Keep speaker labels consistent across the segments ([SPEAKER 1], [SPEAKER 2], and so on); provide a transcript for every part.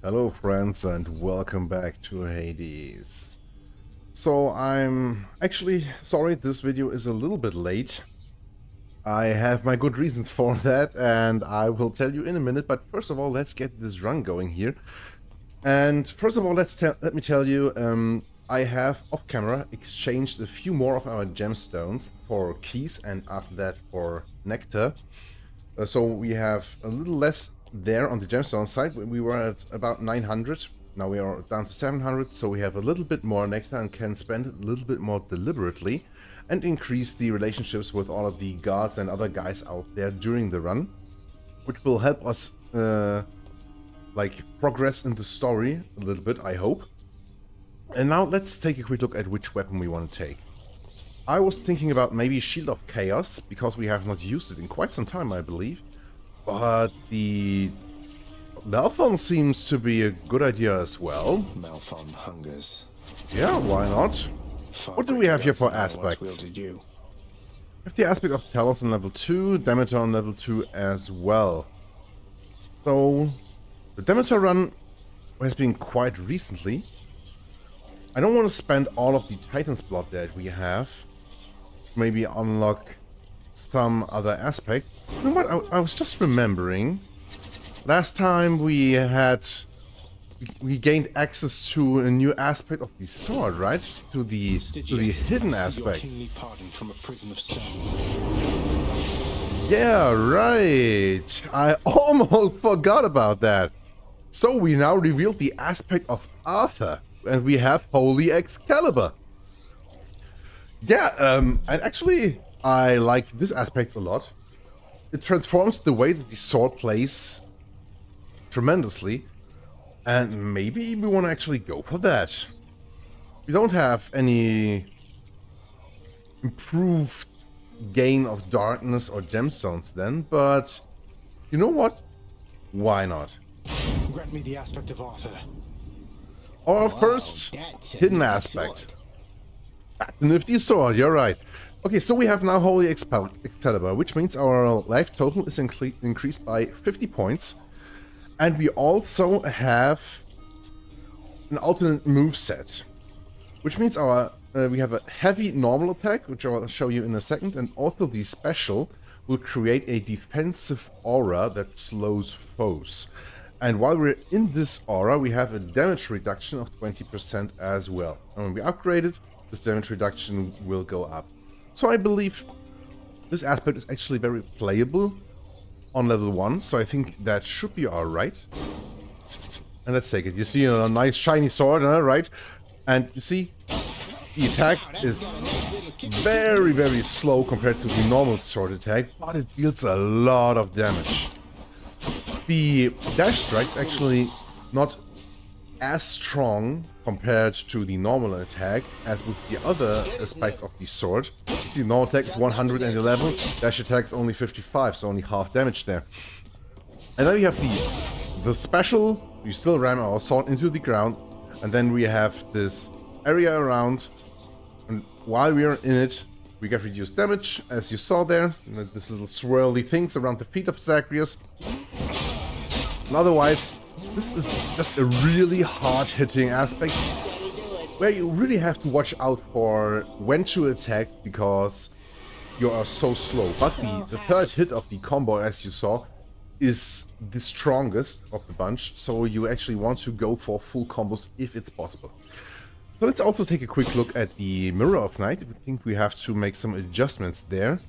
[SPEAKER 1] Hello friends and welcome back to Hades. So I'm actually sorry this video is a little bit late. I have my good reasons for that and I will tell you in a minute, but first of all let's get this run going here. And first of all let me tell you, I have off camera exchanged a few more of our gemstones for keys and after that for nectar. So we have a little less there on the gemstone side. We were at about 900. Now we are down to 700. So we have a little bit more nectar and can spend it a little bit more deliberately and increase the relationships with all of the guards and other guys out there during the run, which will help us like progress in the story a little bit, I hope. And now let's take a quick look at which weapon we want to take. I was thinking about maybe Shield of Chaos, because we have not used it in quite some time, I believe. But the Malphon seems to be a good idea as well.
[SPEAKER 2] Malphon hungers.
[SPEAKER 1] Yeah, why not? What do we have here for aspects? We have the aspect of Talos on level 2, Demeter on level 2 as well. So, the Demeter run has been quite recently. I don't want to spend all of the Titan's Blood that we have. Maybe unlock some other aspect. You know what? I was just remembering. Last time we gained access to a new aspect of the sword, right? To the hidden aspect. Yeah, right. I almost forgot about that. So we now revealed the aspect of Arthur, and we have Holy Excalibur. Yeah, and actually, I like this aspect a lot. It transforms the way that the sword plays tremendously, and maybe we want to actually go for that. We don't have any improved gain of darkness or gemstones then, but you know what? Why not?
[SPEAKER 2] Grant me the aspect of Arthur.
[SPEAKER 1] Or first, hidden aspect. That's a nifty sword, you're right. Okay, so we have now Holy Excalibur, which means our life total is increased by 50 points. And we also have an alternate move set, which means we have a heavy normal attack, which I'll show you in a second, and also the special will create a defensive aura that slows foes. And while we're in this aura, we have a damage reduction of 20% as well. And when we upgrade it, this damage reduction will go up. So I believe this aspect is actually very playable on level 1, so I think that should be alright. And let's take it. You see a nice shiny sword, right? And you see, the attack is very, very slow compared to the normal sword attack, but it deals a lot of damage. The dash strike's actually not as strong compared to the normal attack as with the other aspects of the sword. You see, normal attack is 111, dash attack is only 55, so only half damage there. And then we have the special. We still ram our sword into the ground, and then we have this area around, and while we are in it, we get reduced damage, as you saw there. This little swirly things around the feet of Zagreus. And otherwise, this is just a really hard-hitting aspect where you really have to watch out for when to attack because you are so slow. But the third hit of the combo, as you saw, is the strongest of the bunch, so you actually want to go for full combos if it's possible. So let's also take a quick look at the Mirror of Night. I think we have to make some adjustments there.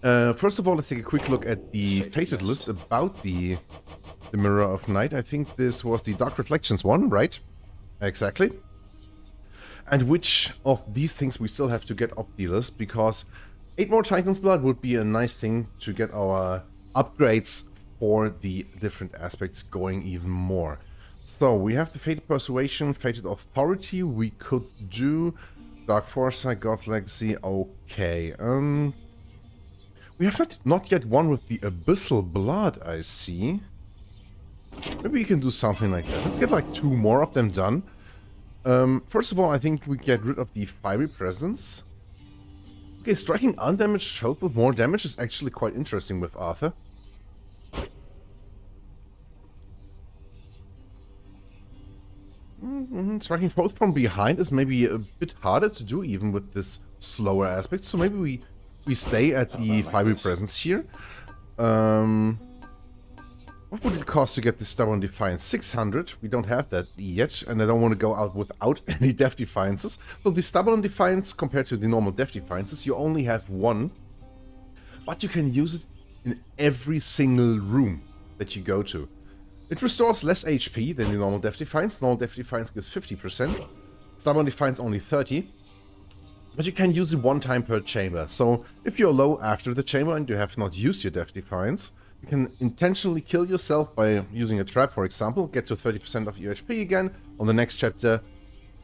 [SPEAKER 1] First of all, let's take a quick look at the fated list about the Mirror of Night. I think this was the Dark Reflections one, right? Exactly. And which of these things we still have to get off the list, because 8 more Titan's Blood would be a nice thing to get our upgrades for the different aspects going even more. So we have the Fated Persuasion, Fated Authority, we could do Dark Foresight, God's Legacy, okay. We have not yet one with the Abyssal Blood, I see. Maybe we can do something like that. Let's get like 2 more of them done. First of all, I think we get rid of the Fiery Presence. Okay, striking undamaged foes with more damage is actually quite interesting with Arthur. Striking both from behind is maybe a bit harder to do even with this slower aspect. So maybe we stay at the fiery presence here. What would it cost to get this stubborn defiance? 600. We don't have that yet, and I don't want to go out without any death defiances. So the stubborn defiance compared to the normal death defiances, you only have one, but you can use it in every single room that you go to. It restores less HP than the normal death defiance. Normal death defiance gives 50%. Stubborn defiance only 30%. But you can use it one time per chamber. So if you're low after the chamber and you have not used your death defiance, you can intentionally kill yourself by using a trap, for example, get to 30% of your HP again. On the next chapter,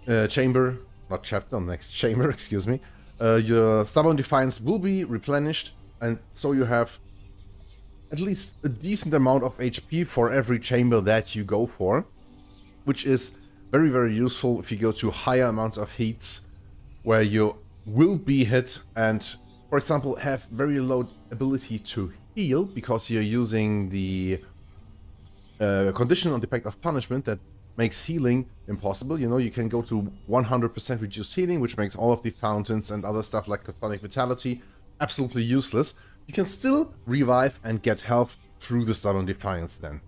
[SPEAKER 1] on the next chamber, excuse me, your stubborn defiance will be replenished, and so you have at least a decent amount of HP for every chamber that you go for, which is very, very useful if you go to higher amounts of heats where you will be hit and, for example, have very low ability to heal because you're using the condition on the Pact of Punishment that makes healing impossible. You know, you can go to 100% reduced healing, which makes all of the fountains and other stuff like Chthonic Vitality absolutely useless. You can still revive and get health through the Stubborn Defiance then.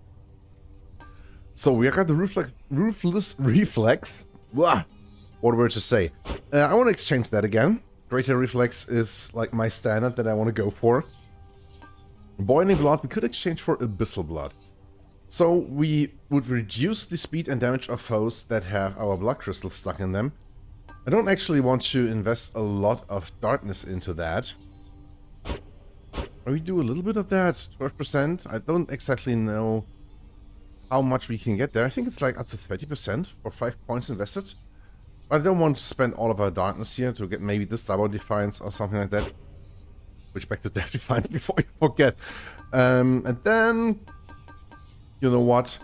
[SPEAKER 1] So we got the Ruthless Reflex. Blah, what word to say. I want to exchange that again. Greater Reflex is like my standard that I want to go for. Boiling Blood we could exchange for Abyssal Blood. So we would reduce the speed and damage of foes that have our blood crystals stuck in them. I don't actually want to invest a lot of darkness into that. We do a little bit of that, 12%. I don't exactly know how much we can get there. I think it's like up to 30% for 5 points invested. I don't want to spend all of our darkness here to get maybe this Stubborn Defiance or something like that. Switch back to Death Defiance before you forget. And then, you know what?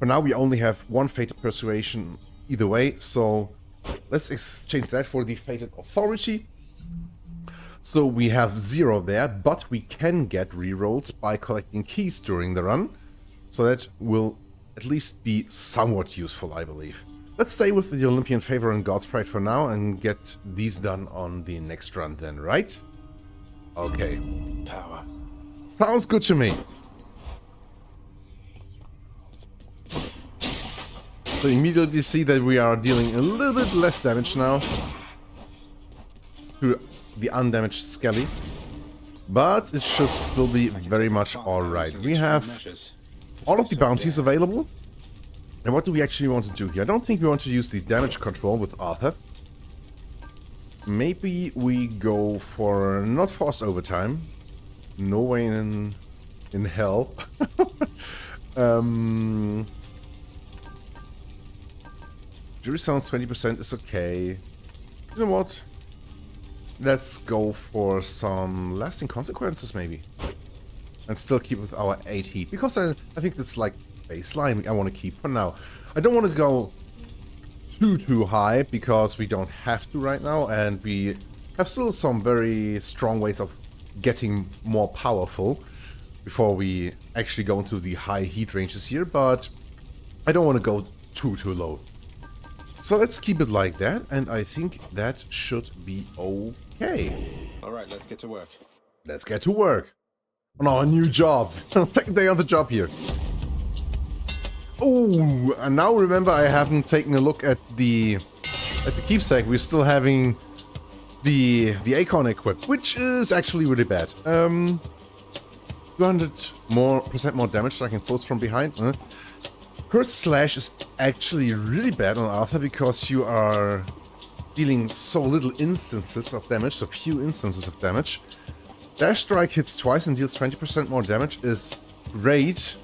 [SPEAKER 1] For now we only have one Fated Persuasion either way, so let's exchange that for the Fated Authority. So we have 0 there, but we can get rerolls by collecting keys during the run. So that will at least be somewhat useful, I believe. Let's stay with the Olympian Favor and God's Pride for now and get these done on the next run then, right? Okay.
[SPEAKER 2] Power.
[SPEAKER 1] Sounds good to me. So immediately see that we are dealing a little bit less damage now to the undamaged Skelly, but it should still be very much alright. We have all of the bounties available. And what do we actually want to do here? I don't think we want to use the damage control with Arthur. Maybe we go for not forced overtime. No way in hell. Jury sounds 20% is okay. You know what? Let's go for some lasting consequences maybe. And still keep with our 8 heat. Because I think that's like baseline I want to keep for now. I don't want to go too high because we don't have to right now. And we have still some very strong ways of getting more powerful before we actually go into the high heat ranges here. But I don't want to go too low. So let's keep it like that, and I think that should be okay.
[SPEAKER 2] Alright, let's get to work.
[SPEAKER 1] Let's get to work on our new job. Second day on the job here. Oh, and now remember I haven't taken a look at the keepsake. We're still having the Acorn equipped, which is actually really bad. 200% more damage, so I can force from behind. Cursed Slash is actually really bad on Arthur because you are dealing so little instances of damage, so few instances of damage. Dash Strike hits twice and deals 20% more damage is great.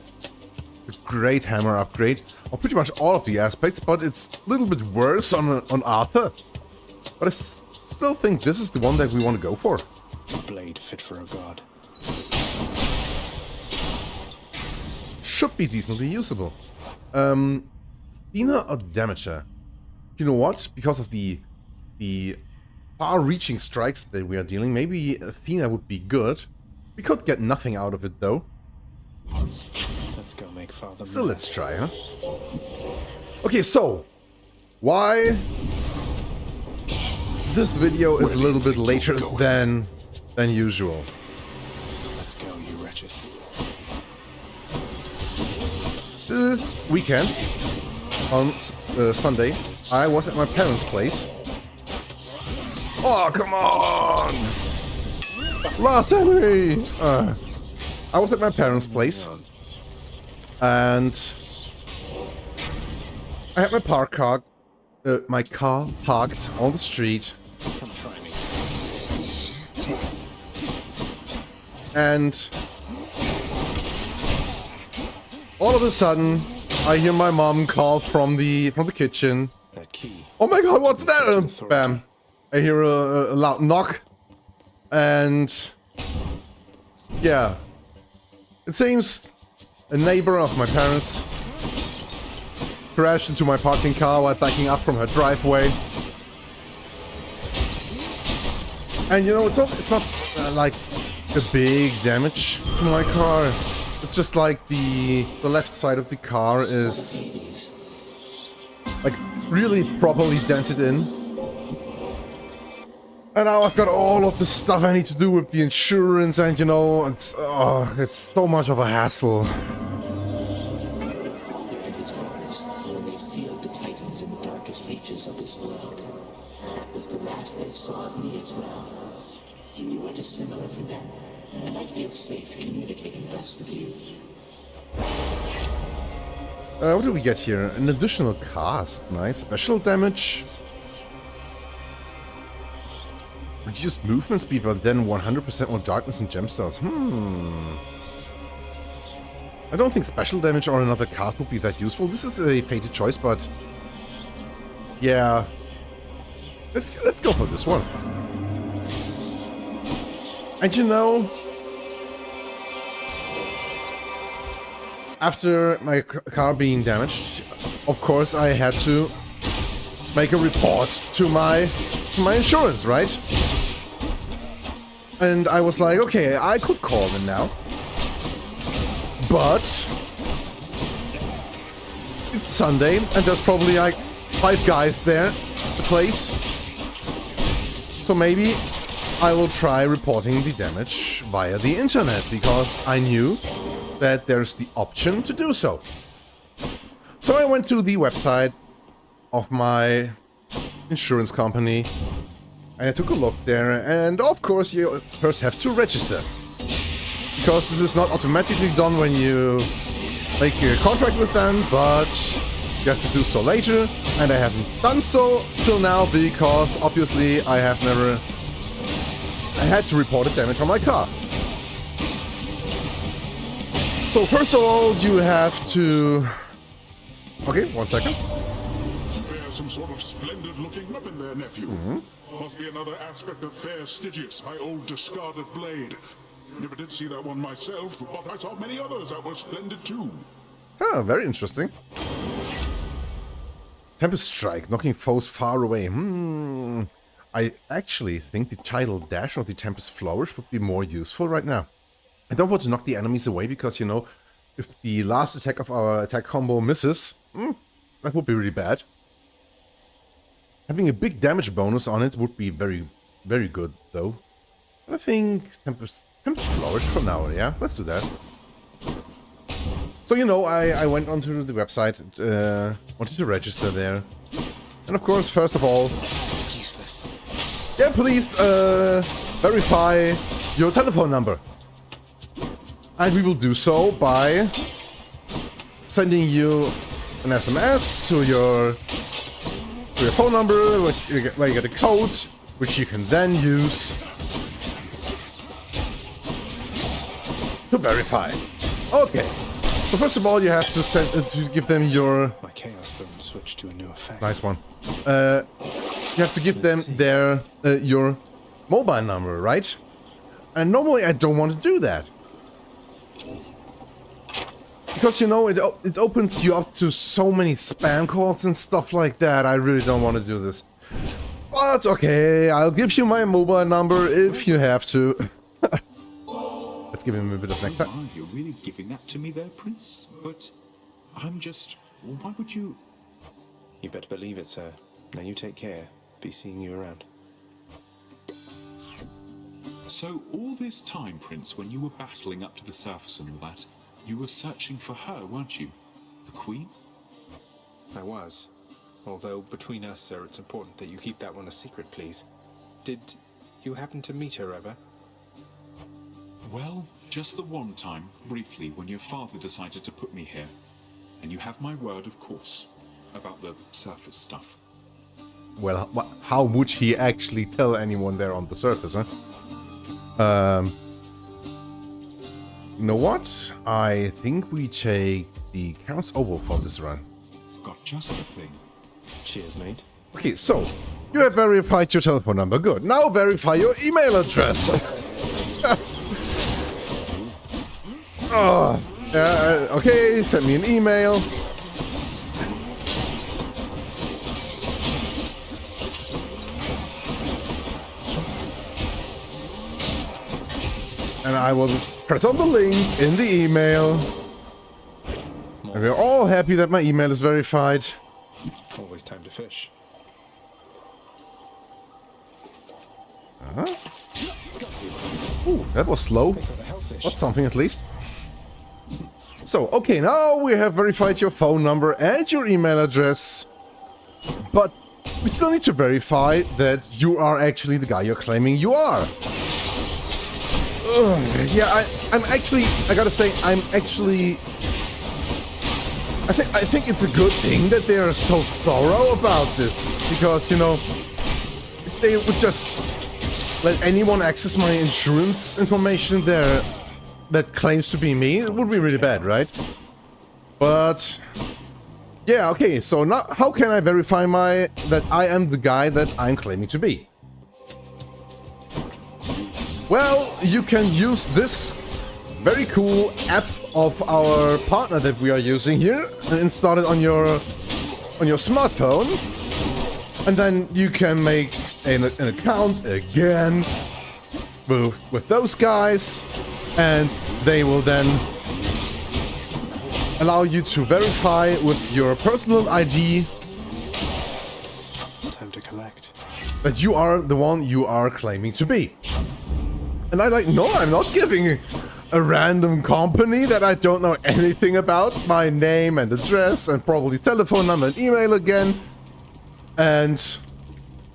[SPEAKER 1] A great hammer upgrade on pretty much all of the aspects, but it's a little bit worse on Arthur. But I still think this is the one that we want to go for.
[SPEAKER 2] A blade fit for a god.
[SPEAKER 1] Should be decently usable. Athena or Damager? You know what? Because of the far-reaching strikes that we are dealing, maybe Athena would be good. We could get nothing out of it though.
[SPEAKER 2] Let's go make father.
[SPEAKER 1] Still, let's try, huh? Okay, so why this video is a little bit later than usual.
[SPEAKER 2] Let's go, you wretches.
[SPEAKER 1] This weekend, on Sunday, I was at my parents' place. Oh, come on! Last Henry! I was at my parents' place, and I had my car parked on the street.
[SPEAKER 2] Come try me.
[SPEAKER 1] And all of a sudden, I hear my mom call from the kitchen.
[SPEAKER 2] That key.
[SPEAKER 1] Oh my god, what's that? Bam! I hear a loud knock, and yeah, it seems a neighbor of my parents crashed into my parking car while backing up from her driveway. And you know, it's not like the big damage to my car. It's just like the left side of the car is like really properly dented in. And now I've got all of the stuff I need to do with the insurance, and you know, it's so much of a hassle.
[SPEAKER 3] Father and his brothers, when they sealed the Titans in the darkest reaches of this world, that was the last they saw of me as well. You were dissimilar from them, and I feel safe communicating best with you.
[SPEAKER 1] What do we get here? An additional cast. Nice. Special damage. Reduced movement speed, but then 100% more darkness and gemstones. I don't think special damage or another cast would be that useful. This is a fated choice, but yeah, let's go for this one. And you know, after my car being damaged, of course I had to make a report to my insurance, right? And I was like, okay, I could call them now, but it's Sunday and there's probably like 5 guys there at the place, so maybe I will try reporting the damage via the internet, because I knew that there's the option to do so. So I went to the website of my insurance company and I took a look there, and of course you first have to register, because this is not automatically done when you make a contract with them, but you have to do so later, and I haven't done so till now because obviously I had to report the damage on my car. So first of all, you have to... Okay, 1 second.
[SPEAKER 4] Spare some sort of splendid-looking weapon there, nephew. Must be another aspect of fair Stygius, my old discarded blade. Never did see that one myself, but I saw many others that were splendid too.
[SPEAKER 1] Ah, very interesting. Tempest Strike, knocking foes far away. I actually think the Tidal Dash or the Tempest Flourish would be more useful right now. I don't want to knock the enemies away because, you know, if the last attack of our attack combo misses, that would be really bad. Having a big damage bonus on it would be very, very good, though. And I think Tempest Flourish for now, yeah? Let's do that. So, you know, I went onto the website, wanted to register there. And of course, first of all...
[SPEAKER 2] Useless.
[SPEAKER 1] Yeah, please verify your telephone number. And we will do so by sending you an SMS to your phone number, where you get a code, which you can then use to verify. Okay. So first of all, you have to give them your...
[SPEAKER 2] My chaos boom switched to a new effect.
[SPEAKER 1] Nice one. You have to give them their your mobile number, right? And normally I don't want to do that, because, you know, it opens you up to so many spam calls and stuff like that. I really don't want to do this. But okay, I'll give you my mobile number if you have to. Let's give him a bit of nectar.
[SPEAKER 5] Oh, you're really giving that to me there, Prince? But I'm just... Why would you...
[SPEAKER 2] You better believe it, sir. Now you take care. Be seeing you around.
[SPEAKER 5] So all this time, Prince, when you were battling up to the surface and all that, you were searching for her, weren't you? The Queen?
[SPEAKER 2] I was. Although, between us, sir, it's important that you keep that one a secret, please. Did you happen to meet her ever?
[SPEAKER 5] Well, just the one time, briefly, when your father decided to put me here. And you have my word, of course, about the surface stuff.
[SPEAKER 1] Well, how would he actually tell anyone there on the surface, huh? You know what? I think we take the Count's Oval for this run.
[SPEAKER 5] Got just the thing.
[SPEAKER 2] Cheers, mate.
[SPEAKER 1] Okay, so you have verified your telephone number. Good. Now verify your email address. Okay, send me an email. And I will press on the link in the email. And we're all happy that my email is verified.
[SPEAKER 2] Always time to fish.
[SPEAKER 1] Ooh, that was slow. But something at least. So, okay, now we have verified your phone number and your email address. But we still need to verify that you are actually the guy you're claiming you are. Yeah, I'm actually, I gotta say, I think it's a good thing that they are so thorough about this, because, you know, if they would just let anyone access my insurance information there that claims to be me, it would be really bad, right? But yeah, okay, so now how can I verify that I am the guy that I'm claiming to be? Well, you can use this very cool app of our partner that we are using here and install it on your smartphone, and then you can make an account again with those guys, and they will then allow you to verify with your personal ID
[SPEAKER 2] Time to collect.
[SPEAKER 1] that you are the one you are claiming to be. And I'm like, no, I'm not giving a random company that I don't know anything about my name and address and probably telephone number and email again. And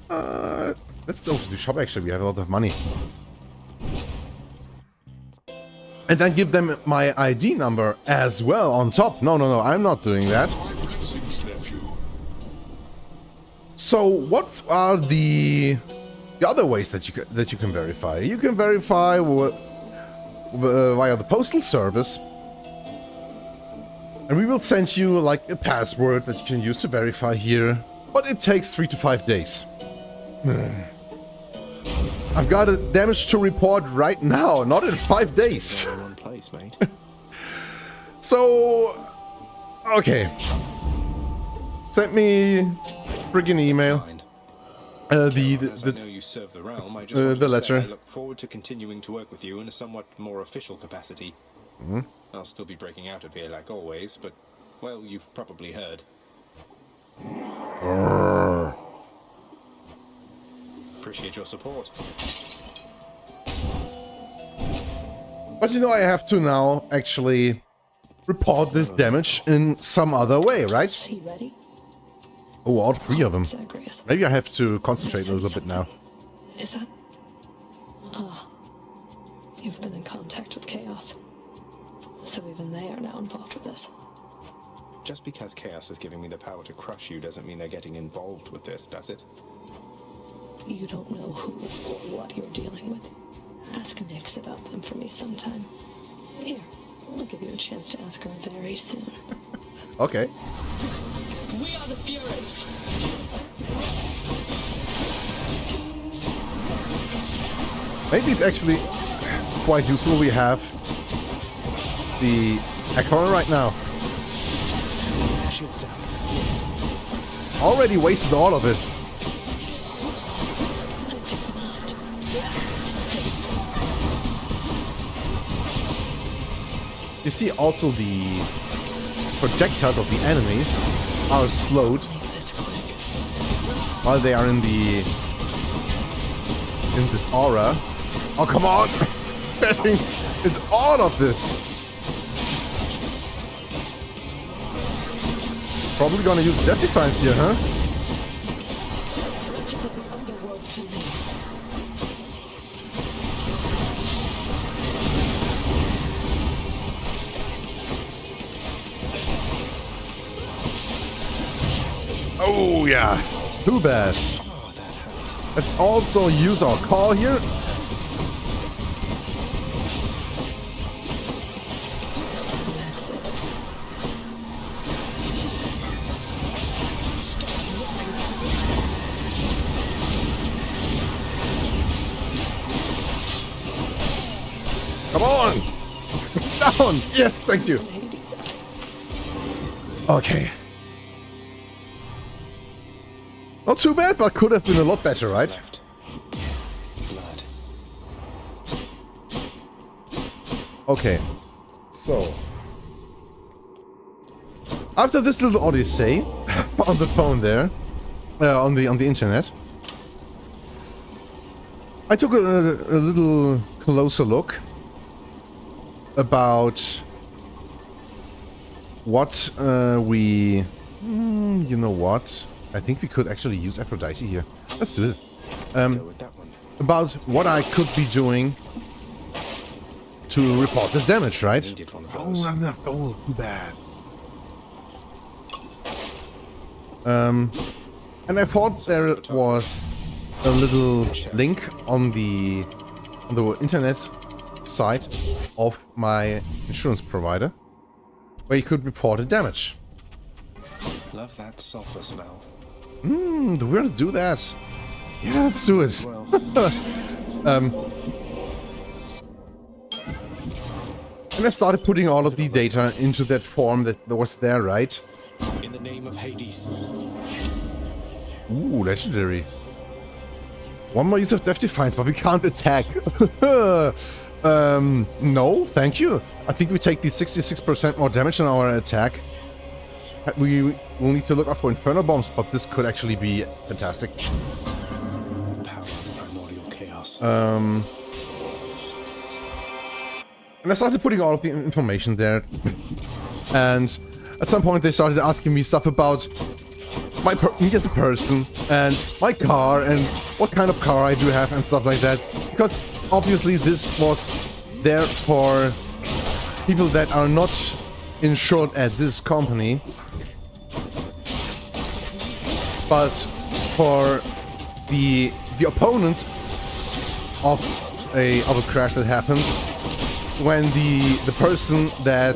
[SPEAKER 1] let's go to the shop. Actually, we have a lot of money. And then give them my ID number as well on top. No, I'm not doing that. So what are the other ways that you can verify? You can verify via the postal service, and we will send you like a password that you can use to verify here, but it takes 3 to 5 days. I've got a damage to report right now, not in 5 days.
[SPEAKER 2] In one place, mate.
[SPEAKER 1] So, okay, send me friggin' email.
[SPEAKER 2] Fine.
[SPEAKER 1] The
[SPEAKER 2] As I know you serve the realm, I just
[SPEAKER 1] the
[SPEAKER 2] wanted to
[SPEAKER 1] letter.
[SPEAKER 2] say I look forward to continuing to work with you in a somewhat more official capacity. I'll still be breaking out of here like always, but, well, you've probably heard. Appreciate your support.
[SPEAKER 1] But you know, I have to now actually report this damage in some other way, right?
[SPEAKER 6] Is he ready?
[SPEAKER 1] Oh, all 3 of them.
[SPEAKER 6] Zagreus.
[SPEAKER 1] Maybe I have to concentrate a little bit now.
[SPEAKER 6] Is that... Ah. You've been in contact with Chaos. So even they are now involved with this.
[SPEAKER 2] Just because Chaos is giving me the power to crush you doesn't mean they're getting involved with this, does it?
[SPEAKER 6] You don't know who or what you're dealing with. Ask Nyx about them for me sometime. Here, I'll give you a chance to ask her very soon.
[SPEAKER 1] Okay.
[SPEAKER 6] We are the Furies!
[SPEAKER 1] Maybe it's actually quite useful we have the Echo right now.
[SPEAKER 2] Shields down.
[SPEAKER 1] Already wasted all of it.
[SPEAKER 6] I think not.
[SPEAKER 1] You see, also the projectiles of the enemies are slowed while they are in this aura. Oh, come on! It's all of this. Probably gonna use death defiance here, huh? Oh yeah, too bad.
[SPEAKER 2] Oh, that hurt.
[SPEAKER 1] Let's also use our call here.
[SPEAKER 6] That's it.
[SPEAKER 1] Come on! Down! Yes, thank you.
[SPEAKER 6] Hades.
[SPEAKER 1] Okay. Not too bad, but could have been a lot better, right?
[SPEAKER 2] Left. Blood.
[SPEAKER 1] Okay. So. After this little odyssey on the phone there, on the internet, I took a little closer look about what you know what? I think we could actually use Aphrodite here. Let's do it.
[SPEAKER 2] Go with that one.
[SPEAKER 1] About what I could be doing to report this damage, right?
[SPEAKER 2] Needed one of those.
[SPEAKER 1] I'm not gold. Too bad. And I thought there was a little link on the internet site of my insurance provider where you could report the damage.
[SPEAKER 2] Love that sulfur smell.
[SPEAKER 1] Do we want to do that? Yeah, let's do it.
[SPEAKER 2] Well,
[SPEAKER 1] And I started putting all of the data into that form that was there, right?
[SPEAKER 2] in the name of Hades.
[SPEAKER 1] Ooh, legendary. One more use of Death Defiance, but we can't attack. No, thank you. I think we take the 66% more damage on our attack. We will need to look out for Infernal Bombs, but this could actually be fantastic.
[SPEAKER 2] Power of primordial chaos.
[SPEAKER 1] And I started putting all of the information there. And at some point they started asking me stuff about me as a person, and my car, and what kind of car I do have, and stuff like that. Because obviously this was there for people that are not insured at this company, but for the opponent of a crash that happened, when the person that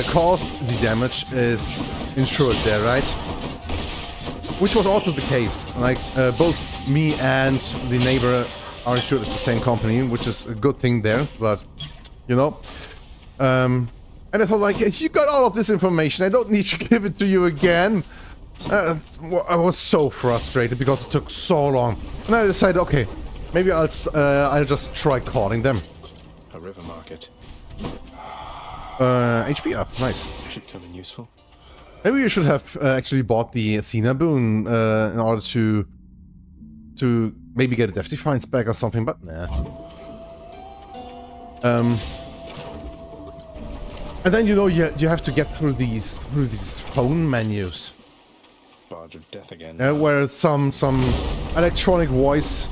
[SPEAKER 1] caused the damage is insured there, right? Which was also the case. Like, both me and the neighbor are insured at the same company, which is a good thing there, but, you know. And I thought, like, if you got all of this information, I don't need to give it to you again. I was so frustrated because it took so long. And I decided, okay, maybe I'll just try calling them.
[SPEAKER 2] A river market.
[SPEAKER 1] HP up, nice.
[SPEAKER 2] Should come in useful.
[SPEAKER 1] Maybe you should have actually bought the Athena boon in order to maybe get a Death Defiance back or something, but nah. And then, you know, you have to get through these phone menus.
[SPEAKER 2] Barge of death again.
[SPEAKER 1] Where some electronic voice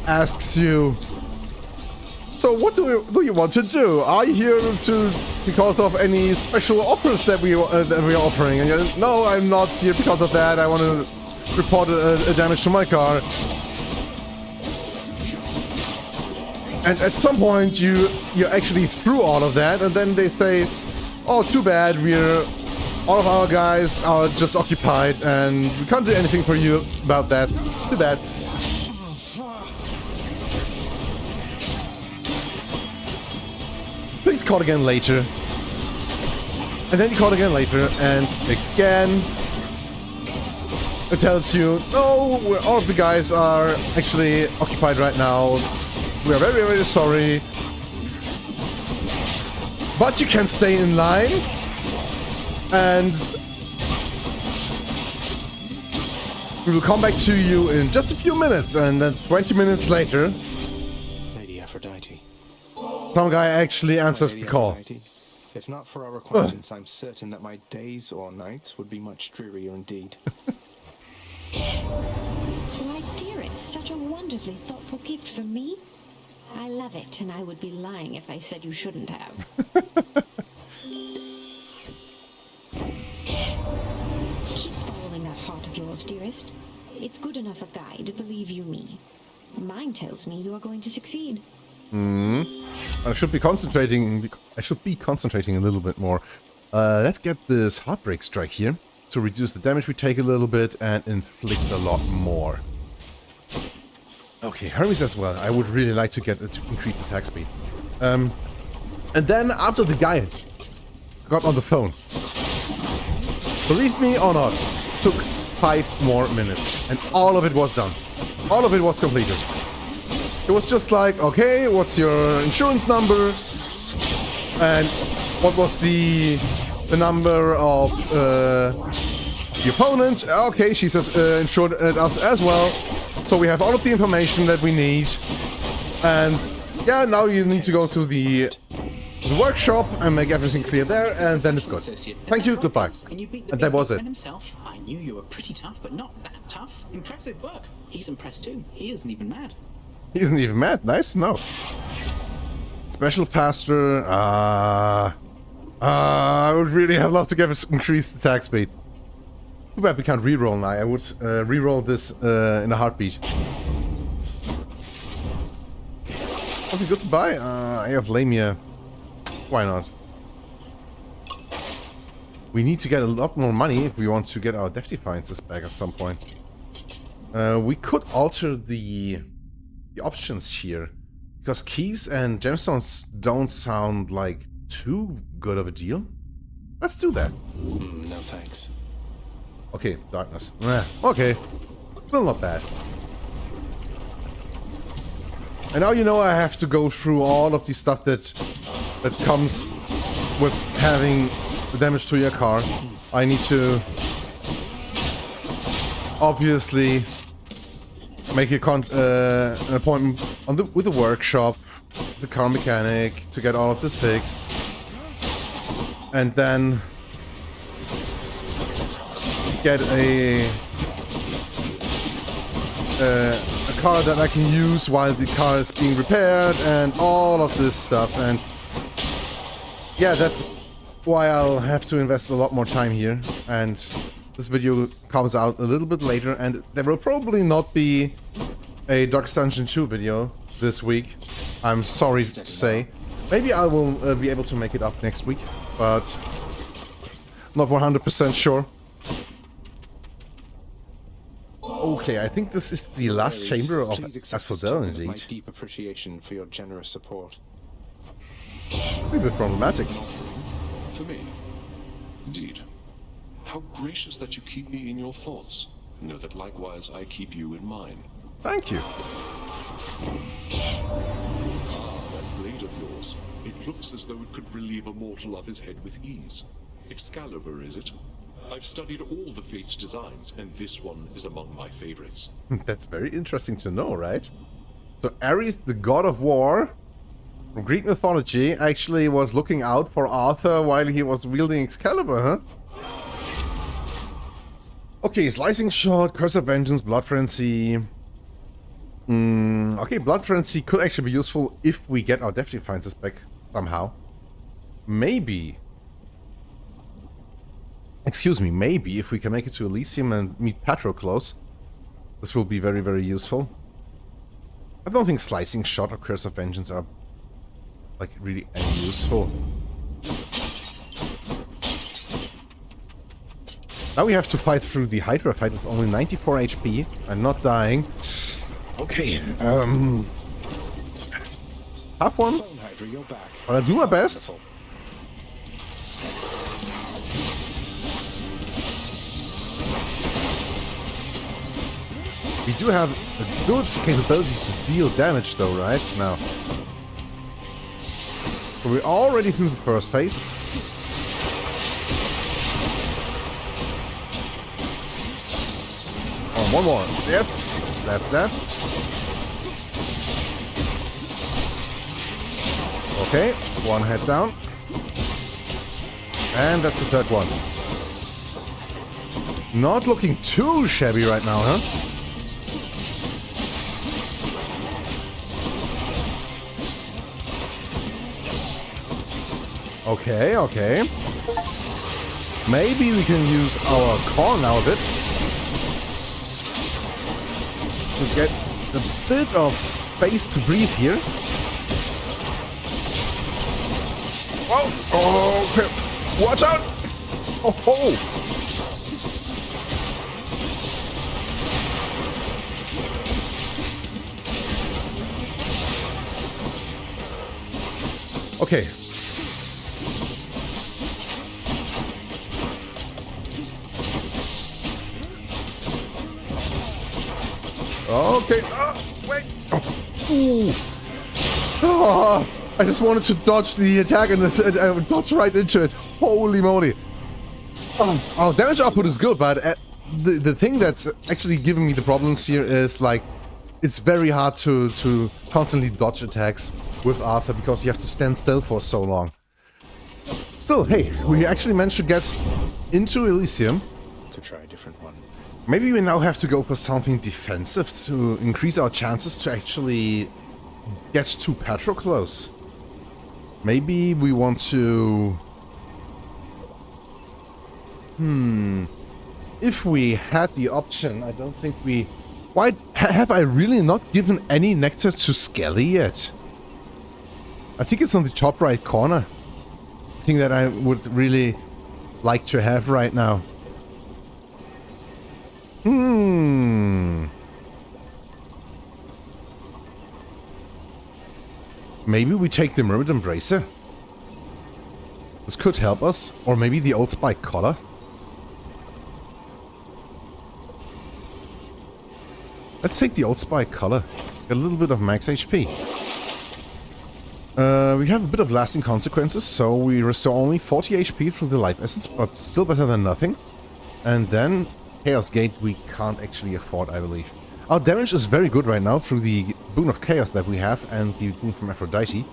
[SPEAKER 1] asks you, so what do you want to do? Are you here because of any special offers that we are offering? And you're, no, I'm not here because of that. I want to report a damage to my car. And at some point you're actually through all of that, and then they say, oh, too bad, all of our guys are just occupied and we can't do anything for you about that. Too bad. Please call again later. And then you call again later, and again it tells you, no, all of the guys are actually occupied right now. We are very, very sorry. But you can stay in line. We will come back to you in just a few minutes, and then 20 minutes later,
[SPEAKER 2] Lady Aphrodite.
[SPEAKER 1] some guy actually answers
[SPEAKER 2] Lady
[SPEAKER 1] the call.
[SPEAKER 2] Aphrodite, if not for our acquaintance, I'm certain that my days or nights would be much drearier indeed.
[SPEAKER 7] Why, dearest, such a wonderfully thoughtful gift from me. I love it, and I would be lying if I said you shouldn't have. Keep following that heart of yours, dearest. It's good enough a guide, believe you me. Mine tells me you are going to succeed.
[SPEAKER 1] I should be concentrating. I should be concentrating a little bit more. Let's get this Heartbreak Strike here to reduce the damage we take a little bit and inflict a lot more. Okay, Hermes as well. I would really like to get it to increase attack speed. And then after the guy got on the phone, believe me or not, took 5 more minutes, and all of it was done. All of it was completed. It was just like, okay, what's your insurance number? And what was the number of the opponent? Okay, she says insured us as well. So we have all of the information that we need. And yeah, now you need to go to the workshop and make everything clear there, and then it's good. Thank you, goodbye. And that was it.
[SPEAKER 8] Himself. I knew you were pretty tough, but not that tough. Impressive work. He's impressed too. He isn't even mad.
[SPEAKER 1] He isn't even mad. Nice to know. Special faster. I would really have loved to get increased attack speed. Too bad we can't reroll now. I would reroll this in a heartbeat. Okay, goodbye. I have Lamia. Why not? We need to get a lot more money if we want to get our Death Defiances back at some point. We could alter the options here, because keys and gemstones don't sound like too good of a deal. Let's do that.
[SPEAKER 2] No thanks.
[SPEAKER 1] Okay, darkness. Okay, still not bad. And now you know I have to go through all of the stuff that comes with having the damage to your car. I need to obviously make an appointment with the workshop, the car mechanic, to get all of this fixed. And then get a car that I can use while the car is being repaired and all of this stuff. And yeah, that's why I'll have to invest a lot more time here. And this video comes out a little bit later, and there will probably not be a Dark Dungeon 2 video this week. I'm sorry to say. Maybe I will be able to make it up next week, but not 100% sure. Okay, I think this is the last chamber of Asphodel, indeed.
[SPEAKER 2] My deep appreciation for your generous support.
[SPEAKER 1] A bit problematic.
[SPEAKER 5] For me, indeed. How gracious that you keep me in your thoughts. Know that likewise I keep you in mine.
[SPEAKER 1] Thank you.
[SPEAKER 5] That blade of yours. It looks as though it could relieve a mortal of his head with ease. Excalibur, is it? I've studied all the Fate's designs, and this one is among my favorites.
[SPEAKER 1] That's very interesting to know, right? So Ares, the god of war, from Greek mythology, actually was looking out for Arthur while he was wielding Excalibur, huh? Okay, Slicing Shot, Curse of Vengeance, Blood Frenzy. Okay, Blood Frenzy could actually be useful if we get our Death Defiances back somehow. Maybe. Excuse me, maybe if we can make it to Elysium and meet Patroclus. This will be very, very useful. I don't think Slicing Shot or Curse of Vengeance are like really any useful. Now we have to fight through the Hydra fight with only 94 HP and not dying. Okay, tough one.
[SPEAKER 2] Hydra, you're back.
[SPEAKER 1] But I'll do my best.
[SPEAKER 2] Wonderful.
[SPEAKER 1] We do have a good capability to deal damage though, right? Now. So we're already through the first phase. one more. Yep, that's that. Okay, one head down. And that's the third one. Not looking too shabby right now, huh? Okay, okay. Maybe we can use our core now a bit to get a bit of space to breathe here. Whoa! Oh, okay. Watch out! Oh, ho! Okay. Okay. Wait. Oh. Ooh. Oh, I just wanted to dodge the attack and dodge right into it. Holy moly. Oh, damage output is good, but the thing that's actually giving me the problems here is like it's very hard to constantly dodge attacks with Arthur because you have to stand still for so long. Still, hey, we actually managed to get into Elysium.
[SPEAKER 2] Could try a different one.
[SPEAKER 1] Maybe we now have to go for something defensive to increase our chances to actually get to Patroclus. Maybe we want to... If we had the option, I don't think we... Why have I really not given any nectar to Skelly yet? I think it's on the top right corner. Thing that I would really like to have right now. Maybe we take the Mermaid Embracer. This could help us. Or maybe the Old Spike Collar. Let's take the Old Spike Collar. Get a little bit of max HP. We have a bit of lasting consequences, so we restore only 40 HP through the life essence, but still better than nothing. And then Chaos Gate we can't actually afford, I believe. Our damage is very good right now through the Boon of Chaos that we have and the Boon from Aphrodite.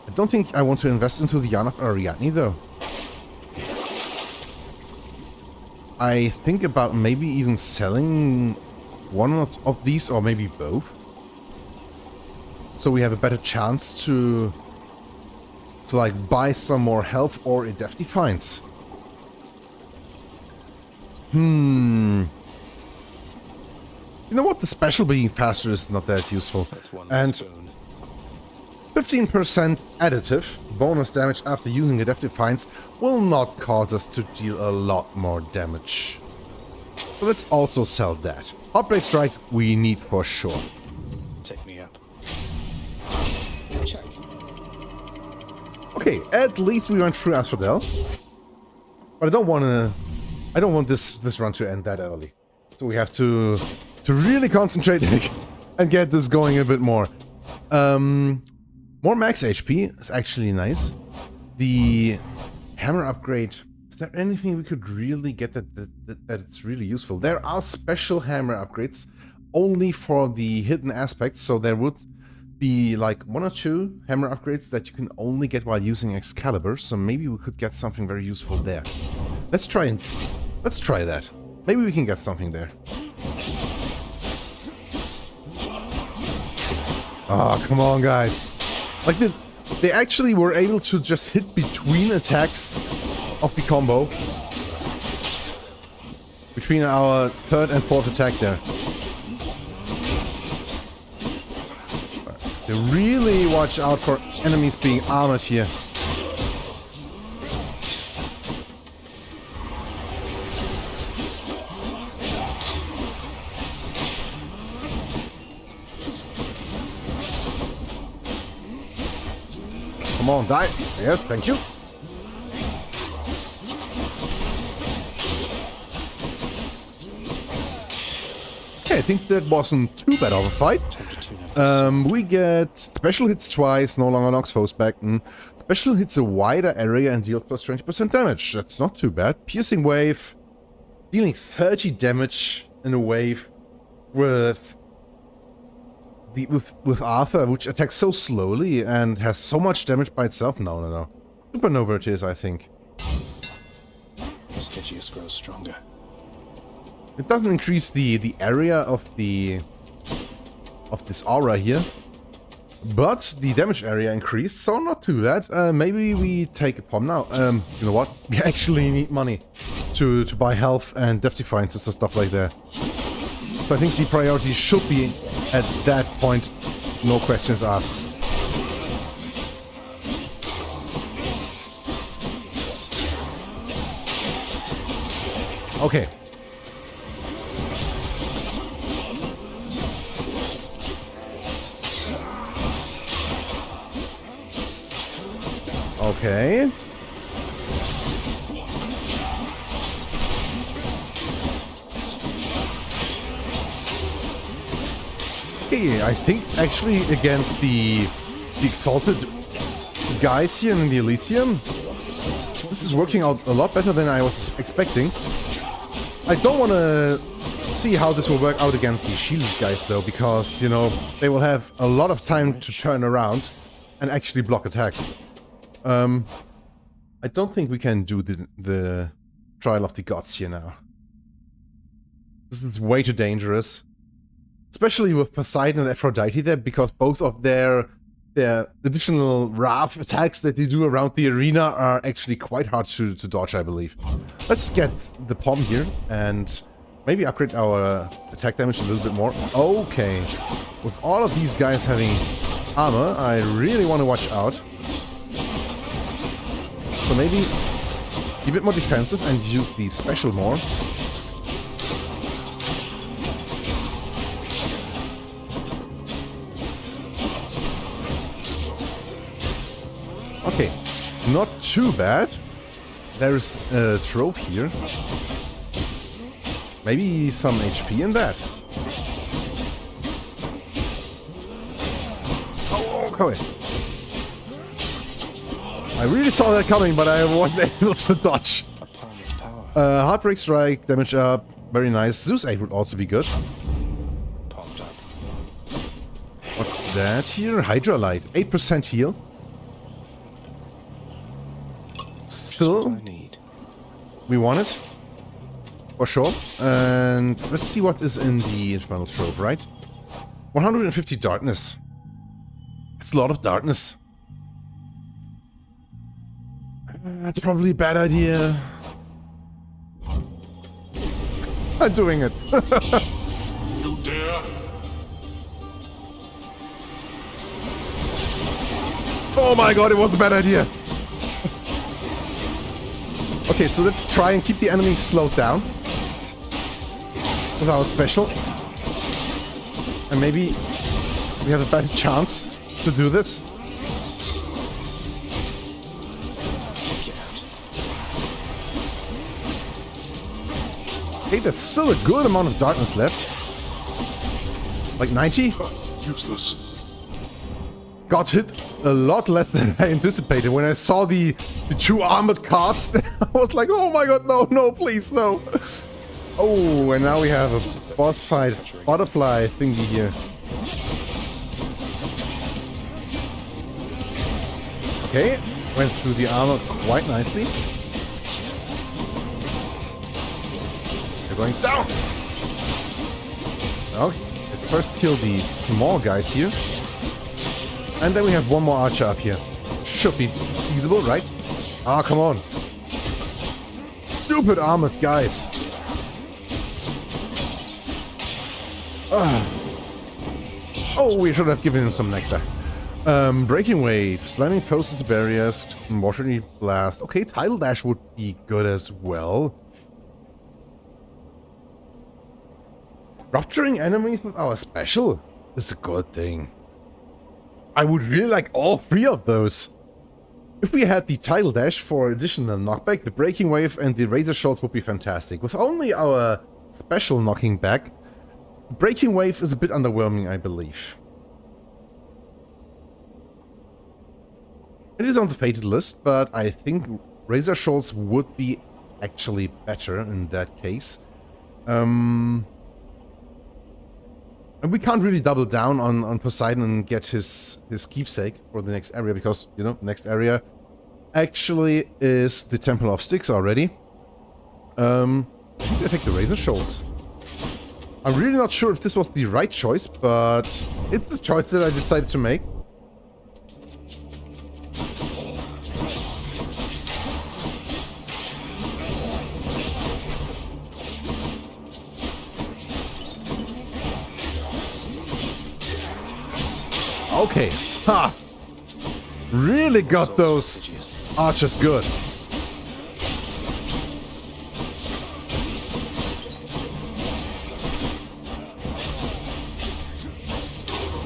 [SPEAKER 1] I don't think I want to invest into the Yarn of Ariadne though. I think about maybe even selling one of these or maybe both. So we have a better chance to like buy some more health or a Death Defiance. You know what? The special being faster is not that useful.
[SPEAKER 2] That's one
[SPEAKER 1] and
[SPEAKER 2] spoon.
[SPEAKER 1] 15% additive bonus damage after using a Death Defiance will not cause us to deal a lot more damage. So let's also sell that. Heartbreak Strike we need for sure.
[SPEAKER 2] Take me up. Check.
[SPEAKER 1] Okay, at least we went through Asphodel. But I don't want this run to end that early. So we have to really concentrate and get this going a bit more. More max HP is actually nice. The hammer upgrade, is there anything we could really get that it's really useful? There are special hammer upgrades only for the hidden aspects, so there would be like 1 or 2 hammer upgrades that you can only get while using Excalibur, so maybe we could get something very useful there. Let's try that. Maybe we can get something there. Oh, come on, guys. Like, they actually were able to just hit between attacks of the combo. Between our 3rd and 4th attack there. They really watch out for enemies being armored here. Come on, die. Yes, thank you. Okay, I think that wasn't too bad of a fight. We get special hits twice, no longer knocks foes back. Special hits a wider area and deals plus 20% damage. That's not too bad. Piercing Wave, dealing 30 damage in a wave with with Arthur, which attacks so slowly and has so much damage by itself. No. Supernova it is, I think.
[SPEAKER 2] Stygius grows stronger.
[SPEAKER 1] It doesn't increase the area of this aura here, but the damage area increased, so not too bad. Maybe we take a POM now. You know what? We actually need money to buy health and death defiances and stuff like that. So I think the priority should be at that point, no questions asked. Okay. Okay. Okay, I think actually against the Exalted guys here in the Elysium, this is working out a lot better than I was expecting. I don't want to see how this will work out against the shielded guys though, because, you know, they will have a lot of time to turn around and actually block attacks. I don't think we can do the Trial of the Gods here now. This is way too dangerous. Especially with Poseidon and Aphrodite there, because both of their additional wrath attacks that they do around the arena are actually quite hard to dodge, I believe. Let's get the POM here and maybe upgrade our attack damage a little bit more. Okay. With all of these guys having armor, I really want to watch out. So maybe be a bit more defensive and use the special more. Okay, not too bad. There's a trope here. Maybe some HP in that. Oh, okay. I really saw that coming, but I wasn't able to dodge. Heartbreak Strike, damage up, very nice. Zeus 8 would also be good. What's that here? Hydra Light, 8% heal. Still, we want it, for sure. And let's see what is in the infernal trope, right? 150 darkness. That's a lot of darkness. That's probably a bad idea. I'm doing it.
[SPEAKER 4] You dare?
[SPEAKER 1] Oh my god, it was a bad idea. Okay, so let's try and keep the enemy slowed down with our special. And maybe we have a better chance to do this. Okay, that's still a good amount of darkness left. Like 90?
[SPEAKER 4] Useless.
[SPEAKER 1] Got hit a lot less than I anticipated. When I saw the two armored cards, I was like, oh my god, no, please, no. Oh, and now we have a boss fight butterfly thingy here. Okay, went through the armor quite nicely. They're going down. Okay, let's first kill the small guys here. And then we have one more archer up here. Should be feasible, right? Ah, come on. Stupid armored guys. Oh, we should have given him some nectar. Breaking wave, slamming close to the barriers, watery blast. Okay, tidal dash would be good as well. Rupturing enemies with our special is a good thing. I would really like all three of those. If we had the tidal dash for additional knockback, the breaking wave and the razor shots would be fantastic. With only our special knocking back, breaking wave is a bit underwhelming, I believe. It is on the fated list, but I think razor shots would be actually better in that case. And we can't really double down on Poseidon and get his keepsake for the next area, because, you know, the next area actually is the Temple of Styx already. I think I take the Razor Shoals. I'm really not sure if this was the right choice, but it's the choice that I decided to make. Okay, ha! Really got those archers good.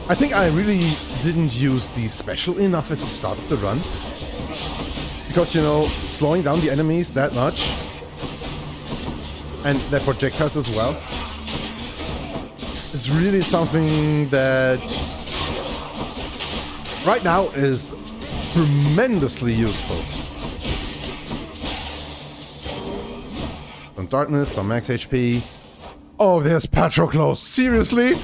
[SPEAKER 1] I think I really didn't use the special enough at the start of the run. Because, you know, slowing down the enemies that much, and their projectiles as well, is really something that right now is tremendously useful. Some darkness, some max HP. Oh, there's Patroclus. Seriously?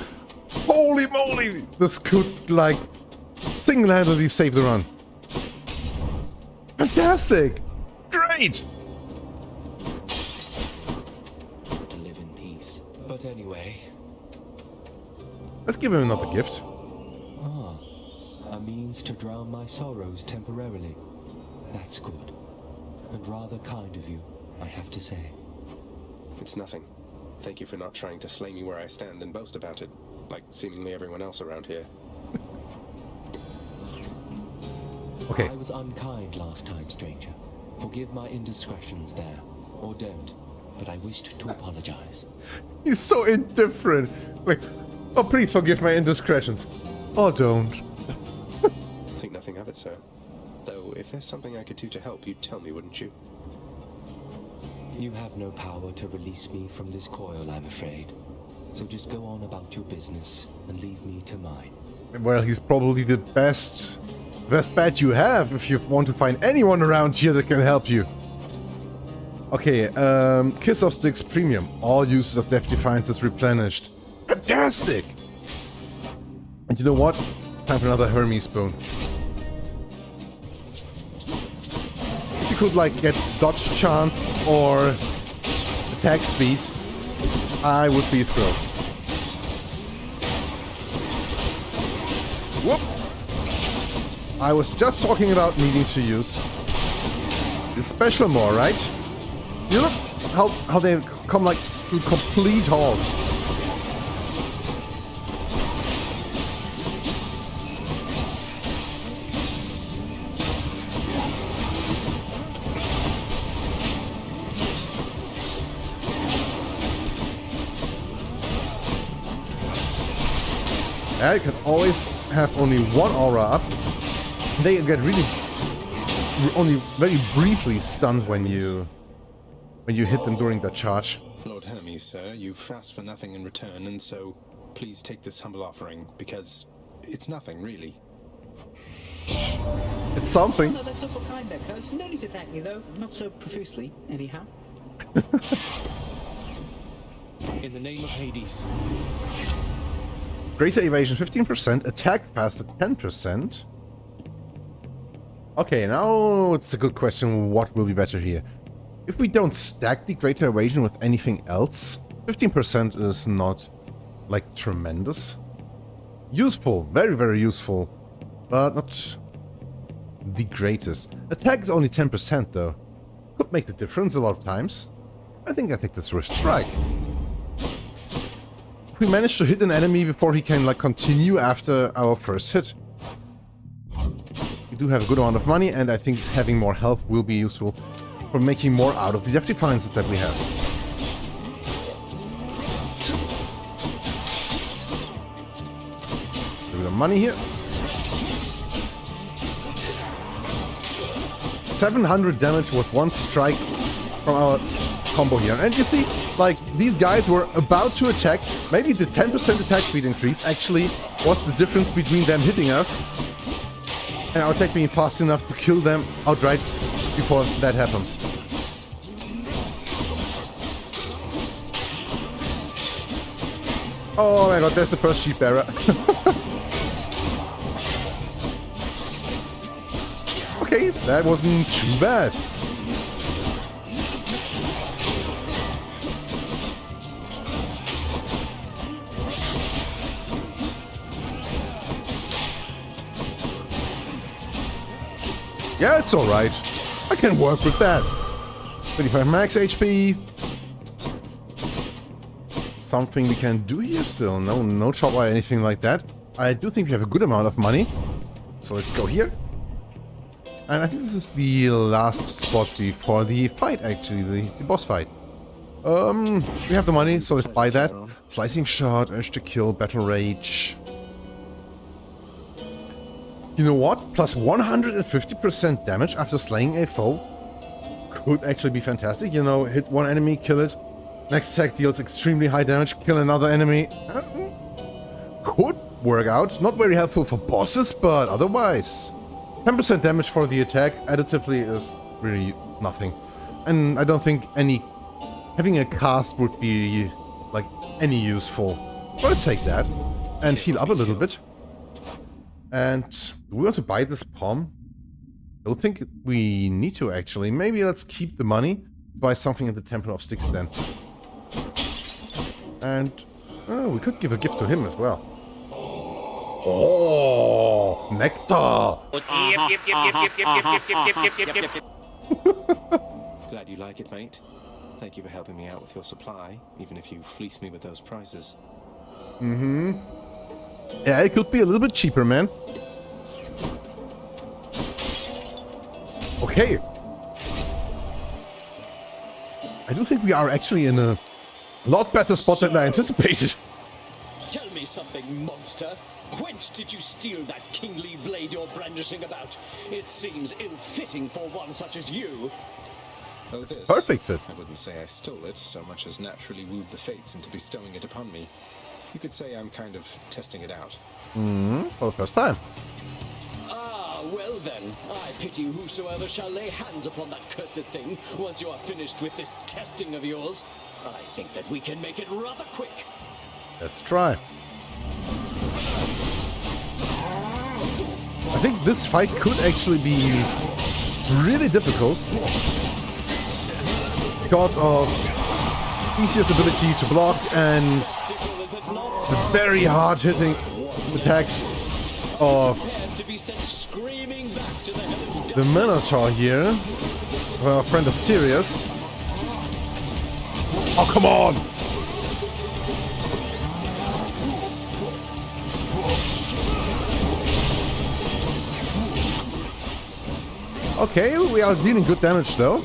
[SPEAKER 1] Holy moly! This could, like, single-handedly save the run. Fantastic! Great!
[SPEAKER 9] To live in peace. But anyway.
[SPEAKER 1] Let's give him another gift.
[SPEAKER 9] A means to drown my sorrows temporarily. That's good. And rather kind of you, I have to say.
[SPEAKER 2] It's nothing. Thank you for not trying to slay me where I stand and boast about it, like seemingly everyone else around here.
[SPEAKER 1] Okay.
[SPEAKER 9] I was unkind last time, stranger. Forgive my indiscretions there. Or don't. But I wished to apologize.
[SPEAKER 1] He's so indifferent. Like, oh, please forgive my indiscretions. Or don't.
[SPEAKER 2] Think nothing of it, sir. Though, if there's something I could do to help, you'd tell me, wouldn't you?
[SPEAKER 9] You have no power to release me from this coil, I'm afraid. So just go on about your business and leave me to mine.
[SPEAKER 1] Well, he's probably the best bet you have if you want to find anyone around here that can help you. Okay, Kiss of Styx Premium. All uses of Death Defiance is replenished. Fantastic! And you know what? Time for another Hermes Spoon. If you could, like, get dodge chance or attack speed, I would be thrilled. Whoop! I was just talking about needing to use this special more, right? You look how they come, like, to complete halt. Yeah, you can always have only one aura up. They get really only very briefly stunned when you hit them during the charge.
[SPEAKER 2] Lord Hermes, sir, you've asked for nothing in return, and so please take this humble offering, because it's nothing, really.
[SPEAKER 1] It's something.
[SPEAKER 8] No, that's awful kind there, Curse. No need to thank me, though. Not so profusely, anyhow.
[SPEAKER 2] In the name of Hades.
[SPEAKER 1] Greater evasion 15%, attack faster 10%. Okay, now it's a good question, what will be better here? If we don't stack the greater evasion with anything else, 15% is not, like, tremendous. Useful, very, very useful, but not the greatest. Attack is only 10% though. Could make the difference a lot of times. I think I take the Swift Strike. If we manage to hit an enemy before he can, like, continue after our first hit. We do have a good amount of money, and I think having more health will be useful for making more out of the Death Defiances that we have. A bit of money here. 700 damage with one strike from our combo here. And you see, like, these guys were about to attack. Maybe the 10% attack speed increase actually was the difference between them hitting us and our attack being fast enough to kill them outright before that happens. Oh my god, there's the first sheep bearer. Okay, that wasn't too bad. Yeah, it's alright. I can work with that. 25 max HP. Something we can do here still. No chop or anything like that. I do think we have a good amount of money. So let's go here. And I think this is the last spot before the fight, actually, the boss fight. We have the money, so let's buy that. Slicing shot, urge to kill, battle rage. You know what? Plus 150% damage after slaying a foe could actually be fantastic. You know, hit one enemy, kill it. Next attack deals extremely high damage, kill another enemy. Could work out. Not very helpful for bosses, but otherwise. 10% damage for the attack additively is really nothing. And I don't think having a cast would be like any useful. But I'll take that and heal up a little bit. And do we want to buy this palm? I don't think we need to actually. Maybe let's keep the money, buy something at the Temple of Styx then. And we could give a gift to him as well. Oh, nectar!
[SPEAKER 2] Glad you like it, mate. Thank you for helping me out with your supply, even if you fleece me with those prices.
[SPEAKER 1] Mm-hmm. Yeah, it could be a little bit cheaper, man. Okay. I do think we are actually in a lot better spot than I anticipated.
[SPEAKER 10] Tell me something, monster. Whence did you steal that kingly blade you're brandishing about? It seems ill-fitting for one such as you.
[SPEAKER 2] Oh, this?
[SPEAKER 1] Perfect fit.
[SPEAKER 2] I wouldn't say I stole it so much as naturally wooed the fates into bestowing it upon me. You could say I'm kind of testing it out.
[SPEAKER 1] For the first time.
[SPEAKER 10] Ah, well then. I pity whosoever shall lay hands upon that cursed thing once you are finished with this testing of yours. I think that we can make it rather quick.
[SPEAKER 1] Let's try. I think this fight could actually be really difficult because of Theseus' ability to block and the very hard-hitting attacks of the Minotaur here, our friend Asterius. Oh, come on! Okay, we are dealing good damage though.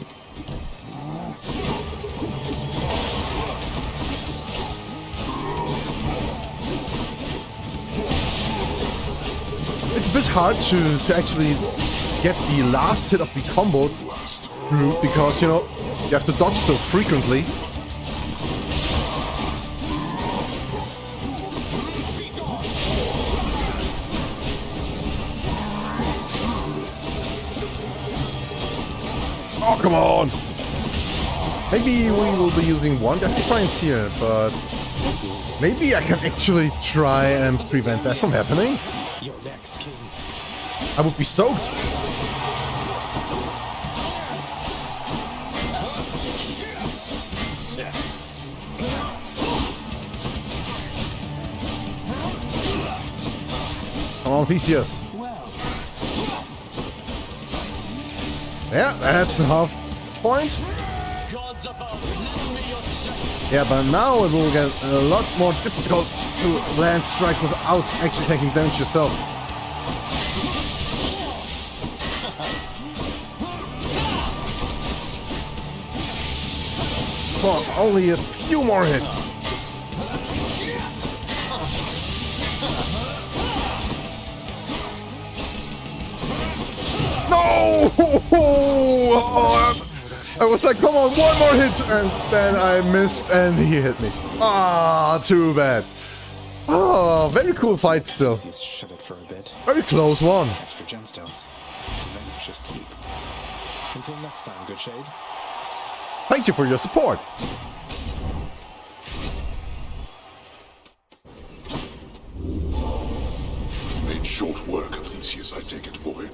[SPEAKER 1] It's a bit hard to actually get the last hit of the combo through because, you know, you have to dodge so frequently. Oh, come on! Maybe we will be using one Death Defiance here, but maybe I can actually try and prevent that from happening.
[SPEAKER 2] You're next, King.
[SPEAKER 1] I would be stoked. Come on, Theseus. Yeah, that's a half point. Yeah, but now it will get a lot more difficult to land strike without actually taking damage yourself. Come on, only a few more hits. No! Oh, I was like, come on, one more hit, and then I missed, and he hit me. Ah, too bad. Oh, very cool fight still.
[SPEAKER 2] Shut it for a bit.
[SPEAKER 1] Very close one.
[SPEAKER 2] Extra gemstones. Just keep. Until next time, good shade.
[SPEAKER 1] Thank you for your support.
[SPEAKER 4] short work of Theseus, I take it, boy.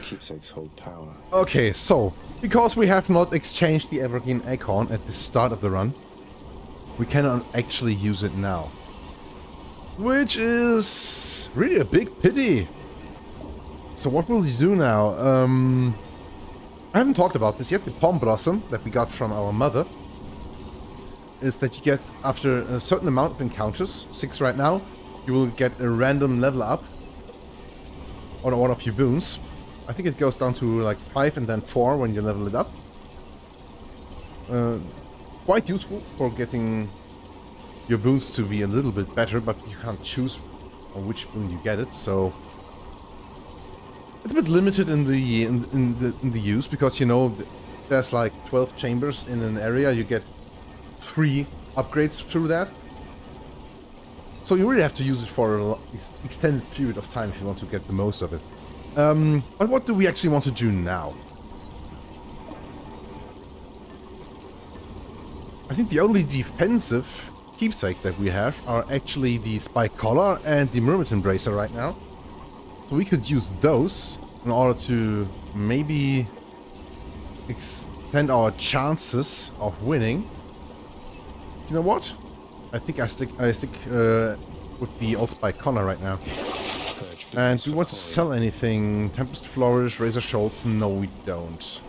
[SPEAKER 2] Keepsakes hold power.
[SPEAKER 1] Okay, so, because we have not exchanged the Evergreen Acorn at the start of the run, we cannot actually use it now. Which is really a big pity. So what will you do now? I haven't talked about this yet. The Palm Blossom that we got from our mother is that you get, after a certain amount of encounters, 6 right now, you will get a random level up on one of your boons. I think it goes down to like 5 and then 4 when you level it up. Quite useful for getting your boons to be a little bit better, but you can't choose on which boon you get it, so it's a bit limited in the use, because you know there's like 12 chambers in an area. You get 3 upgrades through that, so you really have to use it for an extended period of time if you want to get the most of it. But what do we actually want to do now? I think the only defensive keepsake that we have are actually the Spike Collar and the Myrmidon Bracer right now. So we could use those in order to maybe extend our chances of winning. You know what? I think I stick with the old Spike Collar right now. And do we want to sell anything? Tempest Flourish, Razor Shoals? No, we don't.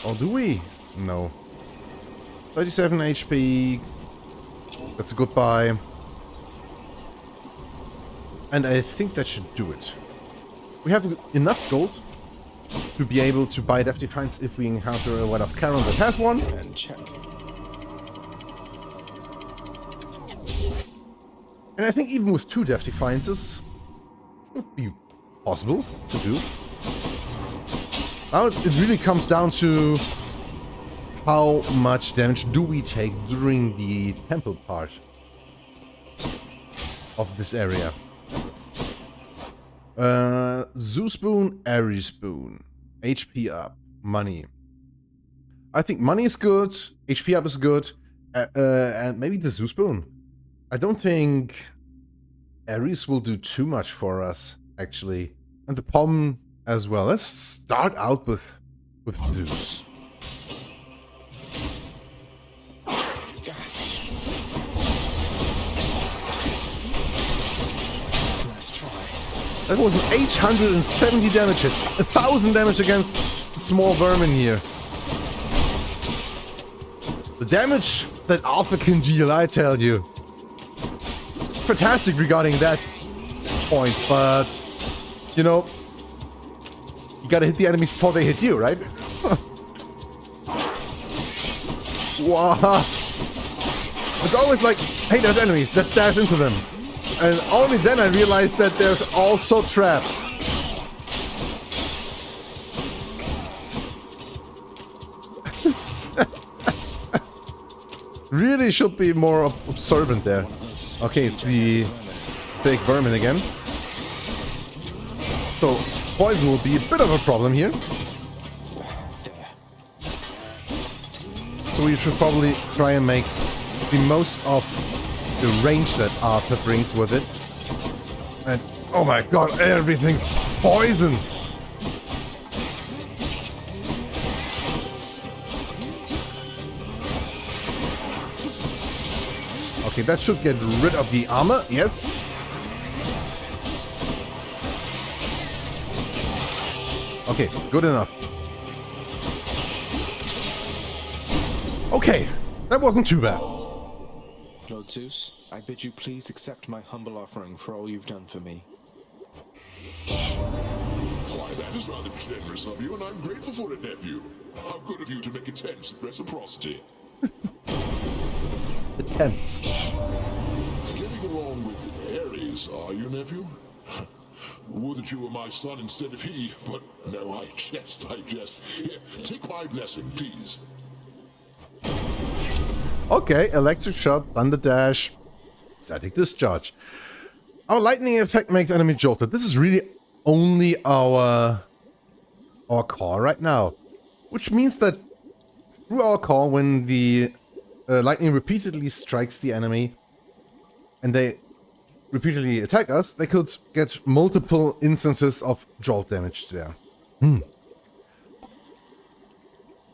[SPEAKER 1] Or do we? No. 37 HP. That's a good buy. And I think that should do it. We have enough gold to be able to buy Death Defiance if we encounter a Wight of Charon that has one.
[SPEAKER 2] And check.
[SPEAKER 1] And I think even with 2 Death Defiances, it would be possible to do. Now it really comes down to how much damage do we take during the temple part of this area. Zeus Boon, Ares Boon, HP up, money. I think money is good, HP up is good, and maybe the Zeus Boon. I don't think Ares will do too much for us, actually. And the Palm as well. Let's start out with Zeus.
[SPEAKER 2] Nice try.
[SPEAKER 1] That was an 870 damage hit. 1000 damage against small vermin here. The damage that Alpha can deal, I tell you. Fantastic regarding that point, but you know, you gotta hit the enemies before they hit you, right? Wow. It's always like, hey, there's enemies, let's dash into them. And only then I realized that there's also traps. Really should be more observant there. Okay, it's the big vermin again. So, poison will be a bit of a problem here. So we should probably try and make the most of the range that Arthur brings with it. And, oh my god, everything's poison! Okay, that should get rid of the armor, yes. Okay, good enough. Okay, that wasn't too bad.
[SPEAKER 2] Lord Zeus, I bid you please accept my humble offering for all you've done for me.
[SPEAKER 4] Why, that is rather generous of you, and I'm grateful for it, nephew. How good of you to make attempts at reciprocity.
[SPEAKER 1] Attempts.
[SPEAKER 4] Getting along with Ares, are you, nephew? Would that you were my son instead of he, but no, I jest. Here, take my blessing, please.
[SPEAKER 1] Okay, Electric Shot, Thunder Dash, Static Discharge. Our lightning effect makes enemy jolted. This is really only our core right now. Which means that through our core, when the lightning repeatedly strikes the enemy and they repeatedly attack us, they could get multiple instances of jolt damage there.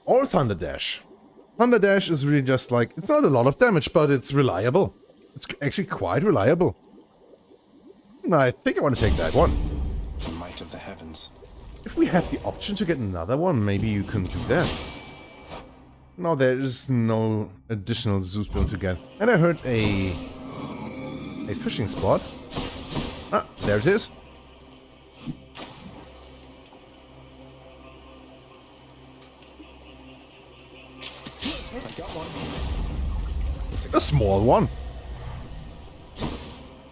[SPEAKER 1] Or Thunder Dash. Thunder Dash is really just like, it's not a lot of damage, but it's reliable. It's actually quite reliable. And I think I want to take that one.
[SPEAKER 2] The might of the heavens.
[SPEAKER 1] If we have the option to get another one, maybe you can do that. No, there is no additional Zeus Bloom to get. And I heard a fishing spot. Ah, there it is.
[SPEAKER 2] I got one.
[SPEAKER 1] A small one.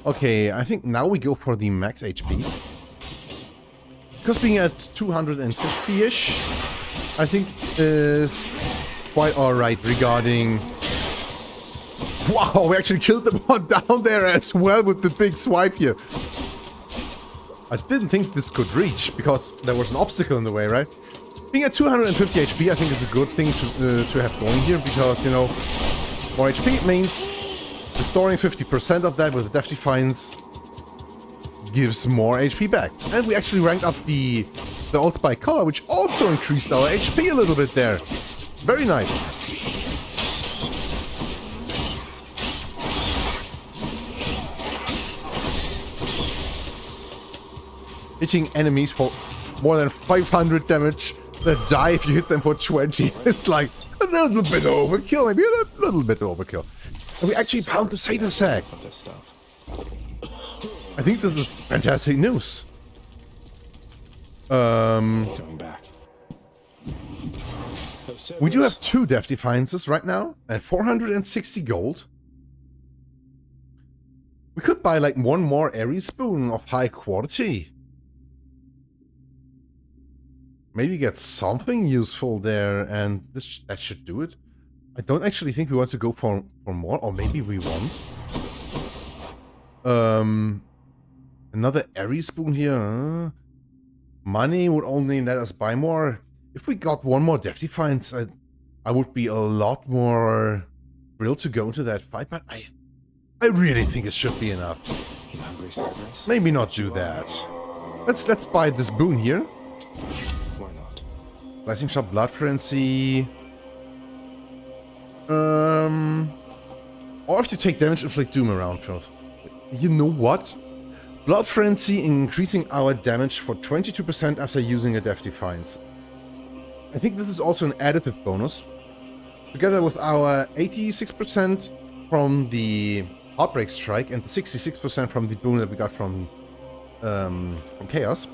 [SPEAKER 1] Okay, I think now we go for the max HP. Because being at 250-ish, I think is quite alright regarding... Wow, we actually killed the one down there as well with the big swipe here. I didn't think this could reach, because there was an obstacle in the way, right? Being at 250 HP, I think is a good thing to have going here, because, you know, more HP means restoring 50% of that with Death Defiance gives more HP back. And we actually ranked up the Old Spike Collar, which also increased our HP a little bit there. Very nice. Hitting enemies for more than 500 damage that die if you hit them for 20. It's like a little bit overkill, maybe a little bit overkill. And we actually found the Satan Sack. I think this is fantastic news.
[SPEAKER 2] Going back.
[SPEAKER 1] We do have 2 Death Defiances right now and 460 gold. We could buy like one more Aries Spoon of high quality. Maybe get something useful there, and that should do it. I don't actually think we want to go for more, or maybe we want. Another Aries Spoon here. Money would only let us buy more. If we got one more Death Defiance, I would be a lot more thrilled to go into that fight, but I really think it should be enough.
[SPEAKER 2] You hungry, Cerberus?
[SPEAKER 1] Maybe not do that. Let's buy this boon here.
[SPEAKER 2] Why not?
[SPEAKER 1] Blessing Shot, Blood Frenzy. Or if you take damage, inflict doom around first. You know what? Blood Frenzy increasing our damage for 22% after using a Death Defiance. I think this is also an additive bonus. Together with our 86% from the Outbreak Strike and the 66% from the boon that we got from Chaos.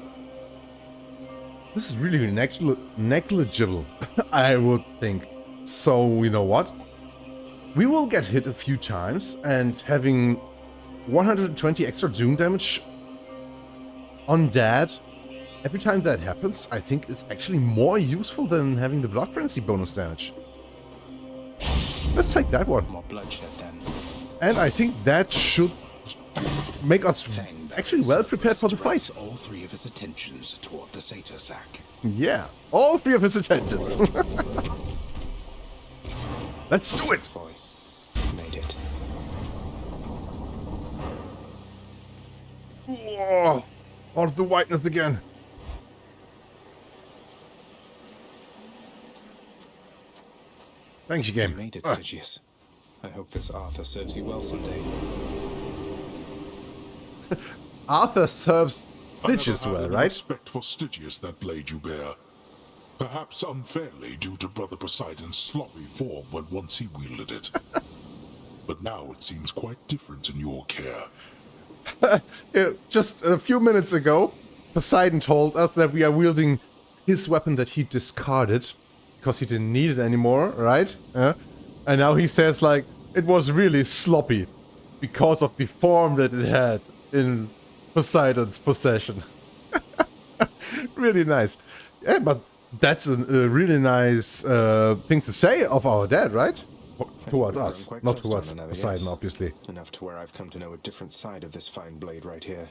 [SPEAKER 1] This is really negligible, I would think. So, you know what? We will get hit a few times, and having 120 extra doom damage on that every time that happens, I think is actually more useful than having the Blood Frenzy bonus damage. Let's take that one.
[SPEAKER 2] More bloodshed then.
[SPEAKER 1] And I think that should make us actually well prepared for the fight.
[SPEAKER 11] All 3 of its attentions toward the Satyr Sack.
[SPEAKER 1] Yeah, all 3 of his attentions. Let's do it.
[SPEAKER 2] Boy, made it.
[SPEAKER 1] Oh, all of the whiteness again. Thanks, you game.
[SPEAKER 2] You made it, Stygius. I hope this Arthur serves you well someday.
[SPEAKER 1] Arthur serves Stygius
[SPEAKER 4] I never
[SPEAKER 1] well,
[SPEAKER 4] had
[SPEAKER 1] right?
[SPEAKER 4] respect for Stygius, that blade you bear. Perhaps unfairly due to Brother Poseidon's sloppy form when once he wielded it. But now it seems quite different in your care.
[SPEAKER 1] Yeah, just a few minutes ago, Poseidon told us that we are wielding his weapon that he discarded because he didn't need it anymore, right? And now he says, like, it was really sloppy because of the form that it had in Poseidon's possession. Really nice. Yeah, but that's a really nice thing to say of our dad, right? Towards us, not towards Poseidon, obviously.
[SPEAKER 2] Enough to where I've come to know a different side of this fine blade right here.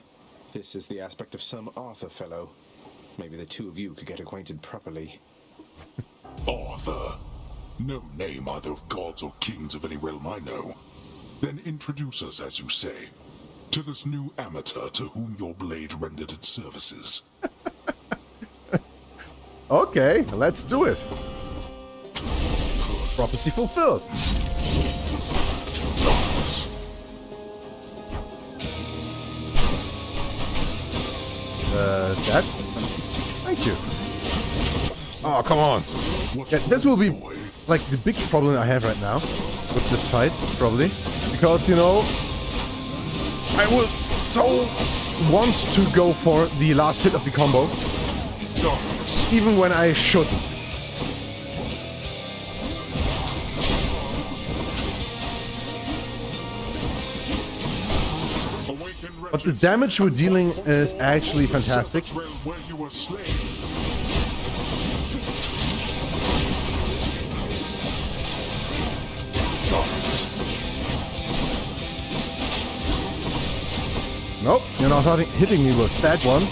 [SPEAKER 2] This is the aspect of some Arthur fellow. Maybe the 2 of you could get acquainted properly.
[SPEAKER 4] Arthur? No name either of gods or kings of any realm I know. Then introduce us, as you say. To this new amateur to whom your blade rendered its services.
[SPEAKER 1] Okay, let's do it. Prophecy fulfilled. That? Thank you. Oh, come on. Yeah, this will be like the biggest problem I have right now with this fight, probably. Because, you know, I will so want to go for the last hit of the combo, even when I shouldn't. But the damage we're dealing is actually fantastic. Nope, you're not hitting me with that one.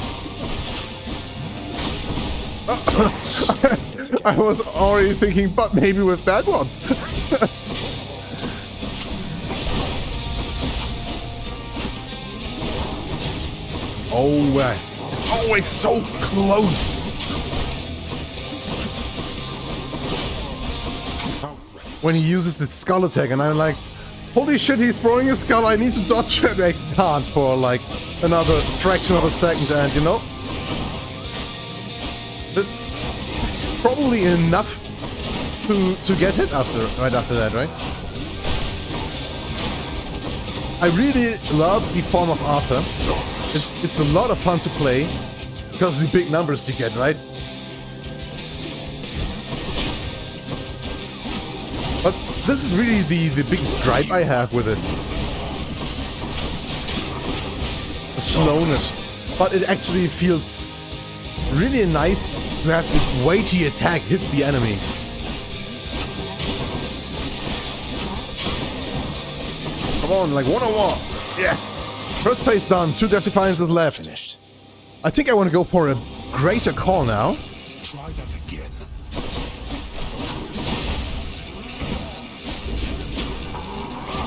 [SPEAKER 1] I was already thinking, but maybe with that one. Oh, it's always so close. When he uses the skull attack, and I'm like, holy shit, he's throwing a skull, I need to dodge it. I can't for like another fraction of a second, and you know, that's probably enough to get hit right after that, right? I really love the form of Arthur. It's a lot of fun to play because of the big numbers you get, right? But this is really the biggest gripe I have with it. The slowness. But it actually feels really nice to have this weighty attack hit the enemy. Come on, like one-on-one. Yes! First place done, 2 Death Defiances left.
[SPEAKER 11] Finished.
[SPEAKER 1] I think I want to go for a greater call now.
[SPEAKER 4] Try that again.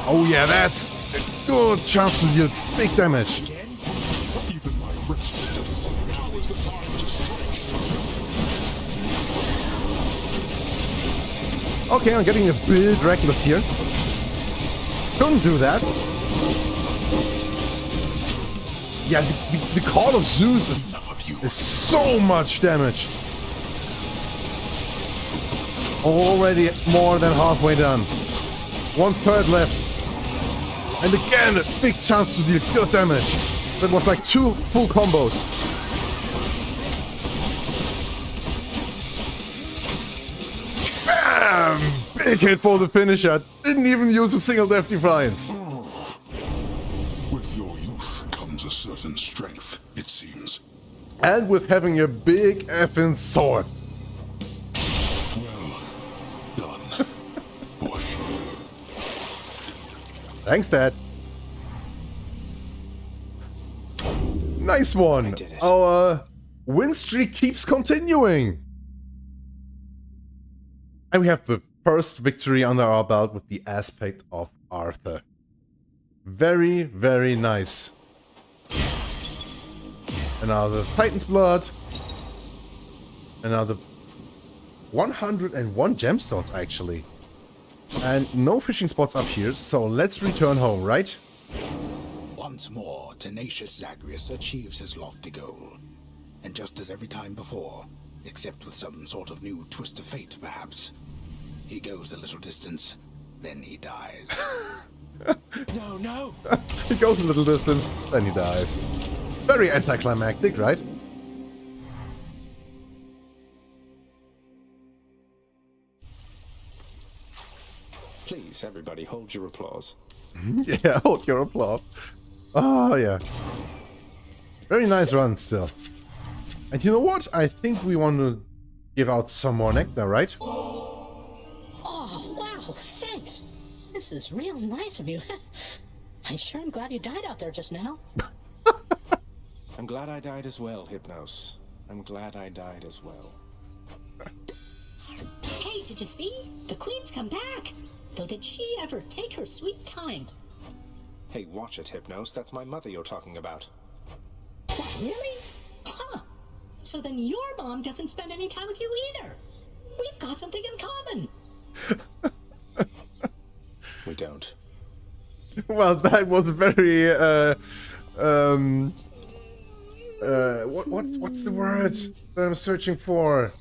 [SPEAKER 1] Oh yeah, that's a good chance to deal big damage.
[SPEAKER 4] Even my restlessness. Now is the time to strike.
[SPEAKER 1] Okay, I'm getting a bit reckless here. Couldn't do that. Yeah, the Call of Zeus is so much damage. Already more than halfway done. 1/3 left. And again, a big chance to deal good damage. That was like 2 full combos. Bam! Big hit for the finisher. Didn't even use a single Death Defiance.
[SPEAKER 4] With your youth comes a certain strength, it seems.
[SPEAKER 1] And with having a big effing sword.
[SPEAKER 4] Well done, boy.
[SPEAKER 1] Thanks, Dad. Nice one. Our win streak keeps continuing. And we have the first victory under our belt with the aspect of Arthur. Very, very nice. Another Titan's Blood. Another 101 gemstones, actually. And no fishing spots up here, so let's return home, right?
[SPEAKER 11] Once more, tenacious Zagreus achieves his lofty goal. And just as every time before, except with some sort of new twist of fate, perhaps. He goes a little distance, then he dies.
[SPEAKER 10] No, no!
[SPEAKER 1] He goes a little distance, then he dies. Very anticlimactic, right?
[SPEAKER 2] Please, everybody, hold your applause.
[SPEAKER 1] Yeah, hold your applause. Oh, yeah. Very nice run still. And you know what? I think we want to give out some more nectar, right?
[SPEAKER 12] Oh, wow, thanks. This is real nice of you. I sure am glad you died out there just now.
[SPEAKER 2] I'm glad I died as well, Hypnos. I'm glad I died as well.
[SPEAKER 12] Hey, did you see? The Queen's come back. Though did she ever take her sweet time?
[SPEAKER 2] Hey, watch it, Hypnos. That's my mother you're talking about.
[SPEAKER 12] What, really? Huh. So then your mom doesn't spend any time with you either. We've got something in common.
[SPEAKER 2] We don't.
[SPEAKER 1] Well, that was very what's the word that I'm searching for?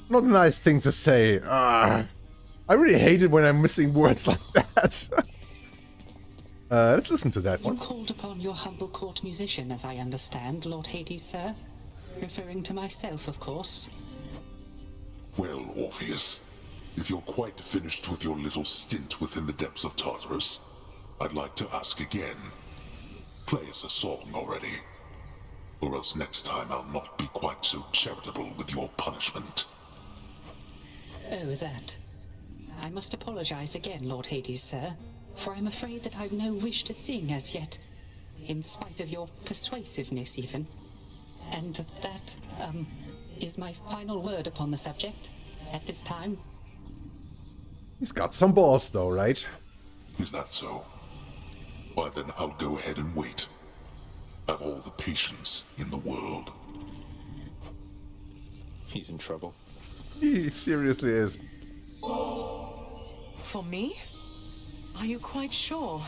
[SPEAKER 1] Not a nice thing to say. I really hate it when I'm missing words like that. Let's listen to that
[SPEAKER 8] You
[SPEAKER 1] one.
[SPEAKER 8] called upon your humble court musician, as I understand, Lord Hades, sir. Referring to myself, of course.
[SPEAKER 4] Well, Orpheus, if you're quite finished with your little stint within the depths of Tartarus, I'd like to ask again. Play us a song already. Or else next time I'll not be quite so charitable with your punishment.
[SPEAKER 8] Oh, that. I must apologize again, Lord Hades, sir, for I'm afraid that I've no wish to sing as yet, in spite of your persuasiveness even. And that, is my final word upon the subject at this time.
[SPEAKER 1] He's got some balls though, right?
[SPEAKER 4] Is that so? Why then I'll go ahead and wait. I've all the patience in the world.
[SPEAKER 2] He's in trouble.
[SPEAKER 1] He seriously is.
[SPEAKER 13] For me? Are you quite sure?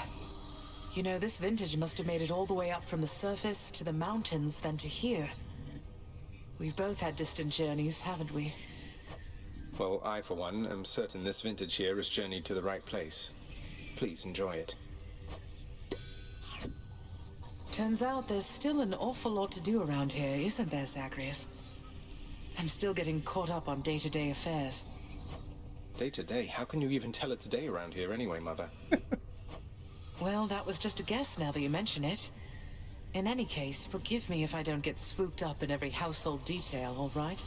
[SPEAKER 13] You know, this vintage must have made it all the way up from the surface to the mountains than to here. We've both had distant journeys, haven't we?
[SPEAKER 2] Well, I, for one, am certain this vintage here has journeyed to the right place. Please enjoy it.
[SPEAKER 13] Turns out there's still an awful lot to do around here, isn't there, Zagreus? I'm still getting caught up on day-to-day affairs.
[SPEAKER 2] Day to day? How can you even tell it's day around here anyway, Mother?
[SPEAKER 13] Well, that was just a guess now that you mention it. In any case, forgive me if I don't get swooped up in every household detail, all right?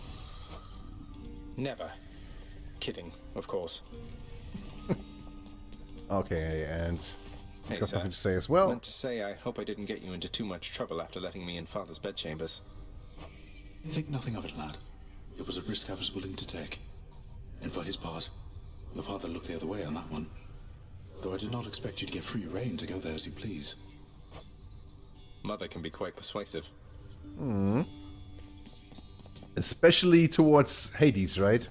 [SPEAKER 2] Never. Kidding, of course.
[SPEAKER 1] Okay, and he's
[SPEAKER 2] Hey,
[SPEAKER 1] got
[SPEAKER 2] sir.
[SPEAKER 1] something to say as well.
[SPEAKER 2] Meant to say, I hope I didn't get you into too much trouble after letting me in Father's bedchambers.
[SPEAKER 11] Think nothing of it, lad. It was a risk I was willing to take. And for his part, your father looked the other way on that one. Though I did not expect you to get free rein to go there as you please.
[SPEAKER 2] Mother can be quite persuasive.
[SPEAKER 1] Hmm. Especially towards Hades, right?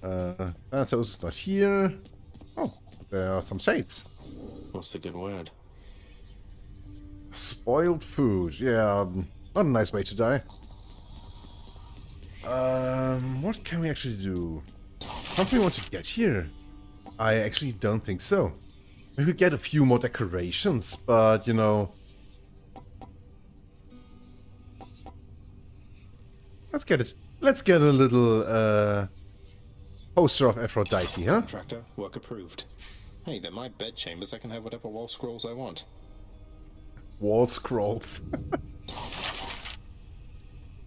[SPEAKER 1] Thanatos is not here. Oh, there are some shades.
[SPEAKER 2] What's the good word?
[SPEAKER 1] Spoiled food. Yeah, not a nice way to die. What can we actually do? Something we want to get here? I actually don't think so. We could get a few more decorations, but you know... Let's get a little, poster of Aphrodite, huh?
[SPEAKER 2] Contractor, work approved. Hey, they're my bedchambers. I can have whatever wall scrolls I want.
[SPEAKER 1] Wall scrolls.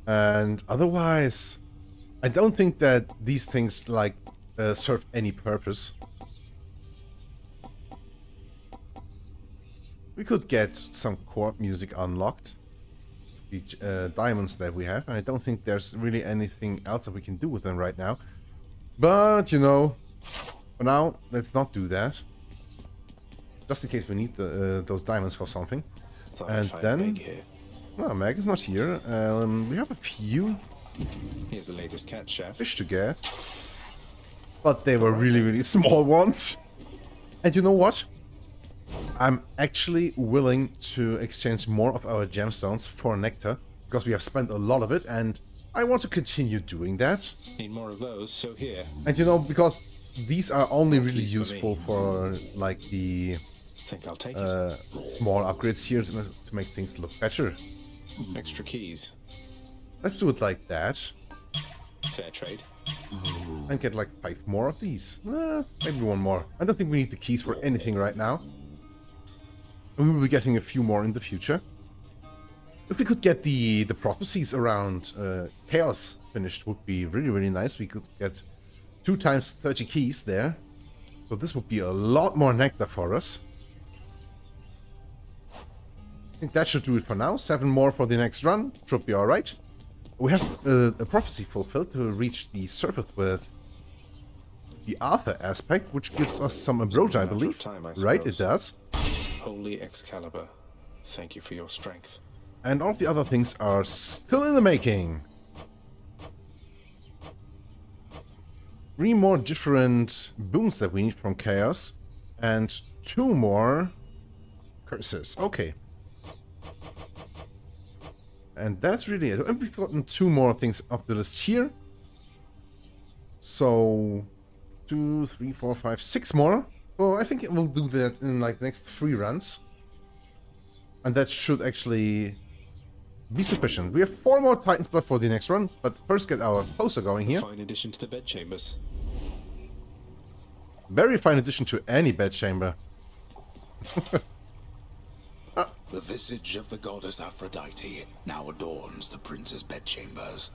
[SPEAKER 1] And otherwise, I don't think that these things, like, serve any purpose. We could get some chord music unlocked. The diamonds that we have, and I don't think there's really anything else that we can do with them right now. But, you know, for now, let's not do that. Just in case we need those diamonds for something. And then... No, Meg is not here. We have a few
[SPEAKER 2] Here's the latest cat, chef.
[SPEAKER 1] fish to get. But they were really, really small ones. And you know what? I'm actually willing to exchange more of our gemstones for nectar, because we have spent a lot of it, and I want to continue doing that.
[SPEAKER 2] Need more of those, so here.
[SPEAKER 1] And you know, because these are only really
[SPEAKER 2] Keys for me.
[SPEAKER 1] useful for, like, the
[SPEAKER 2] Think I'll take it.
[SPEAKER 1] small upgrades here to make things look better.
[SPEAKER 2] Extra keys.
[SPEAKER 1] Let's do it like that.
[SPEAKER 2] Fair trade.
[SPEAKER 1] And get like 5 more of these. Maybe 1 more. I don't think we need the keys for anything right now. We will be getting a few more in the future. If we could get the prophecies around Chaos finished, would be really, really nice. We could get 2 times 30 keys there. So this would be a lot more nectar for us. I think that should do it for now. 7 more for the next run. Should be alright. We have a prophecy fulfilled to reach the surface with the Arthur aspect, which gives us some ambrosia, I believe.
[SPEAKER 2] Time, I
[SPEAKER 1] Right, it
[SPEAKER 2] suppose.
[SPEAKER 1] does.
[SPEAKER 2] Holy Excalibur, thank you for your strength.
[SPEAKER 1] And all the other things are still in the making. 3 more different boons that we need from Chaos. And 2 more curses. Okay. And that's really it. And we've gotten 2 more things up the list here. So 2, 3, 4, 5, 6 more. Well, I think we'll do that in like the next 3 runs. And that should actually be sufficient. We have 4 more Titan's Blood for the next run, but first get our poster going here.
[SPEAKER 2] Fine addition to the bedchambers.
[SPEAKER 1] Very fine addition to any bedchamber.
[SPEAKER 11] The visage of the goddess Aphrodite now adorns the prince's bedchambers,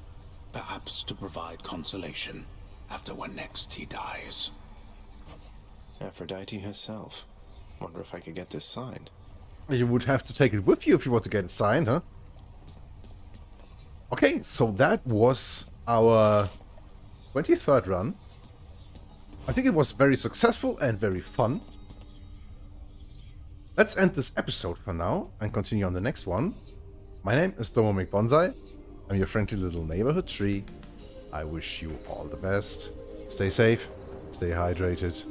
[SPEAKER 11] perhaps to provide consolation after when next he dies.
[SPEAKER 2] Aphrodite herself. Wonder if I could get this signed.
[SPEAKER 1] You would have to take it with you if you want to get it signed, huh? Okay, so that was our 23rd run. I think it was very successful and very fun. Let's end this episode for now and continue on the next one. My name is Domo Bonsai. I'm your friendly little neighborhood tree. I wish you all the best. Stay safe, stay hydrated,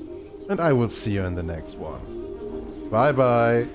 [SPEAKER 1] and I will see you in the next one. Bye bye.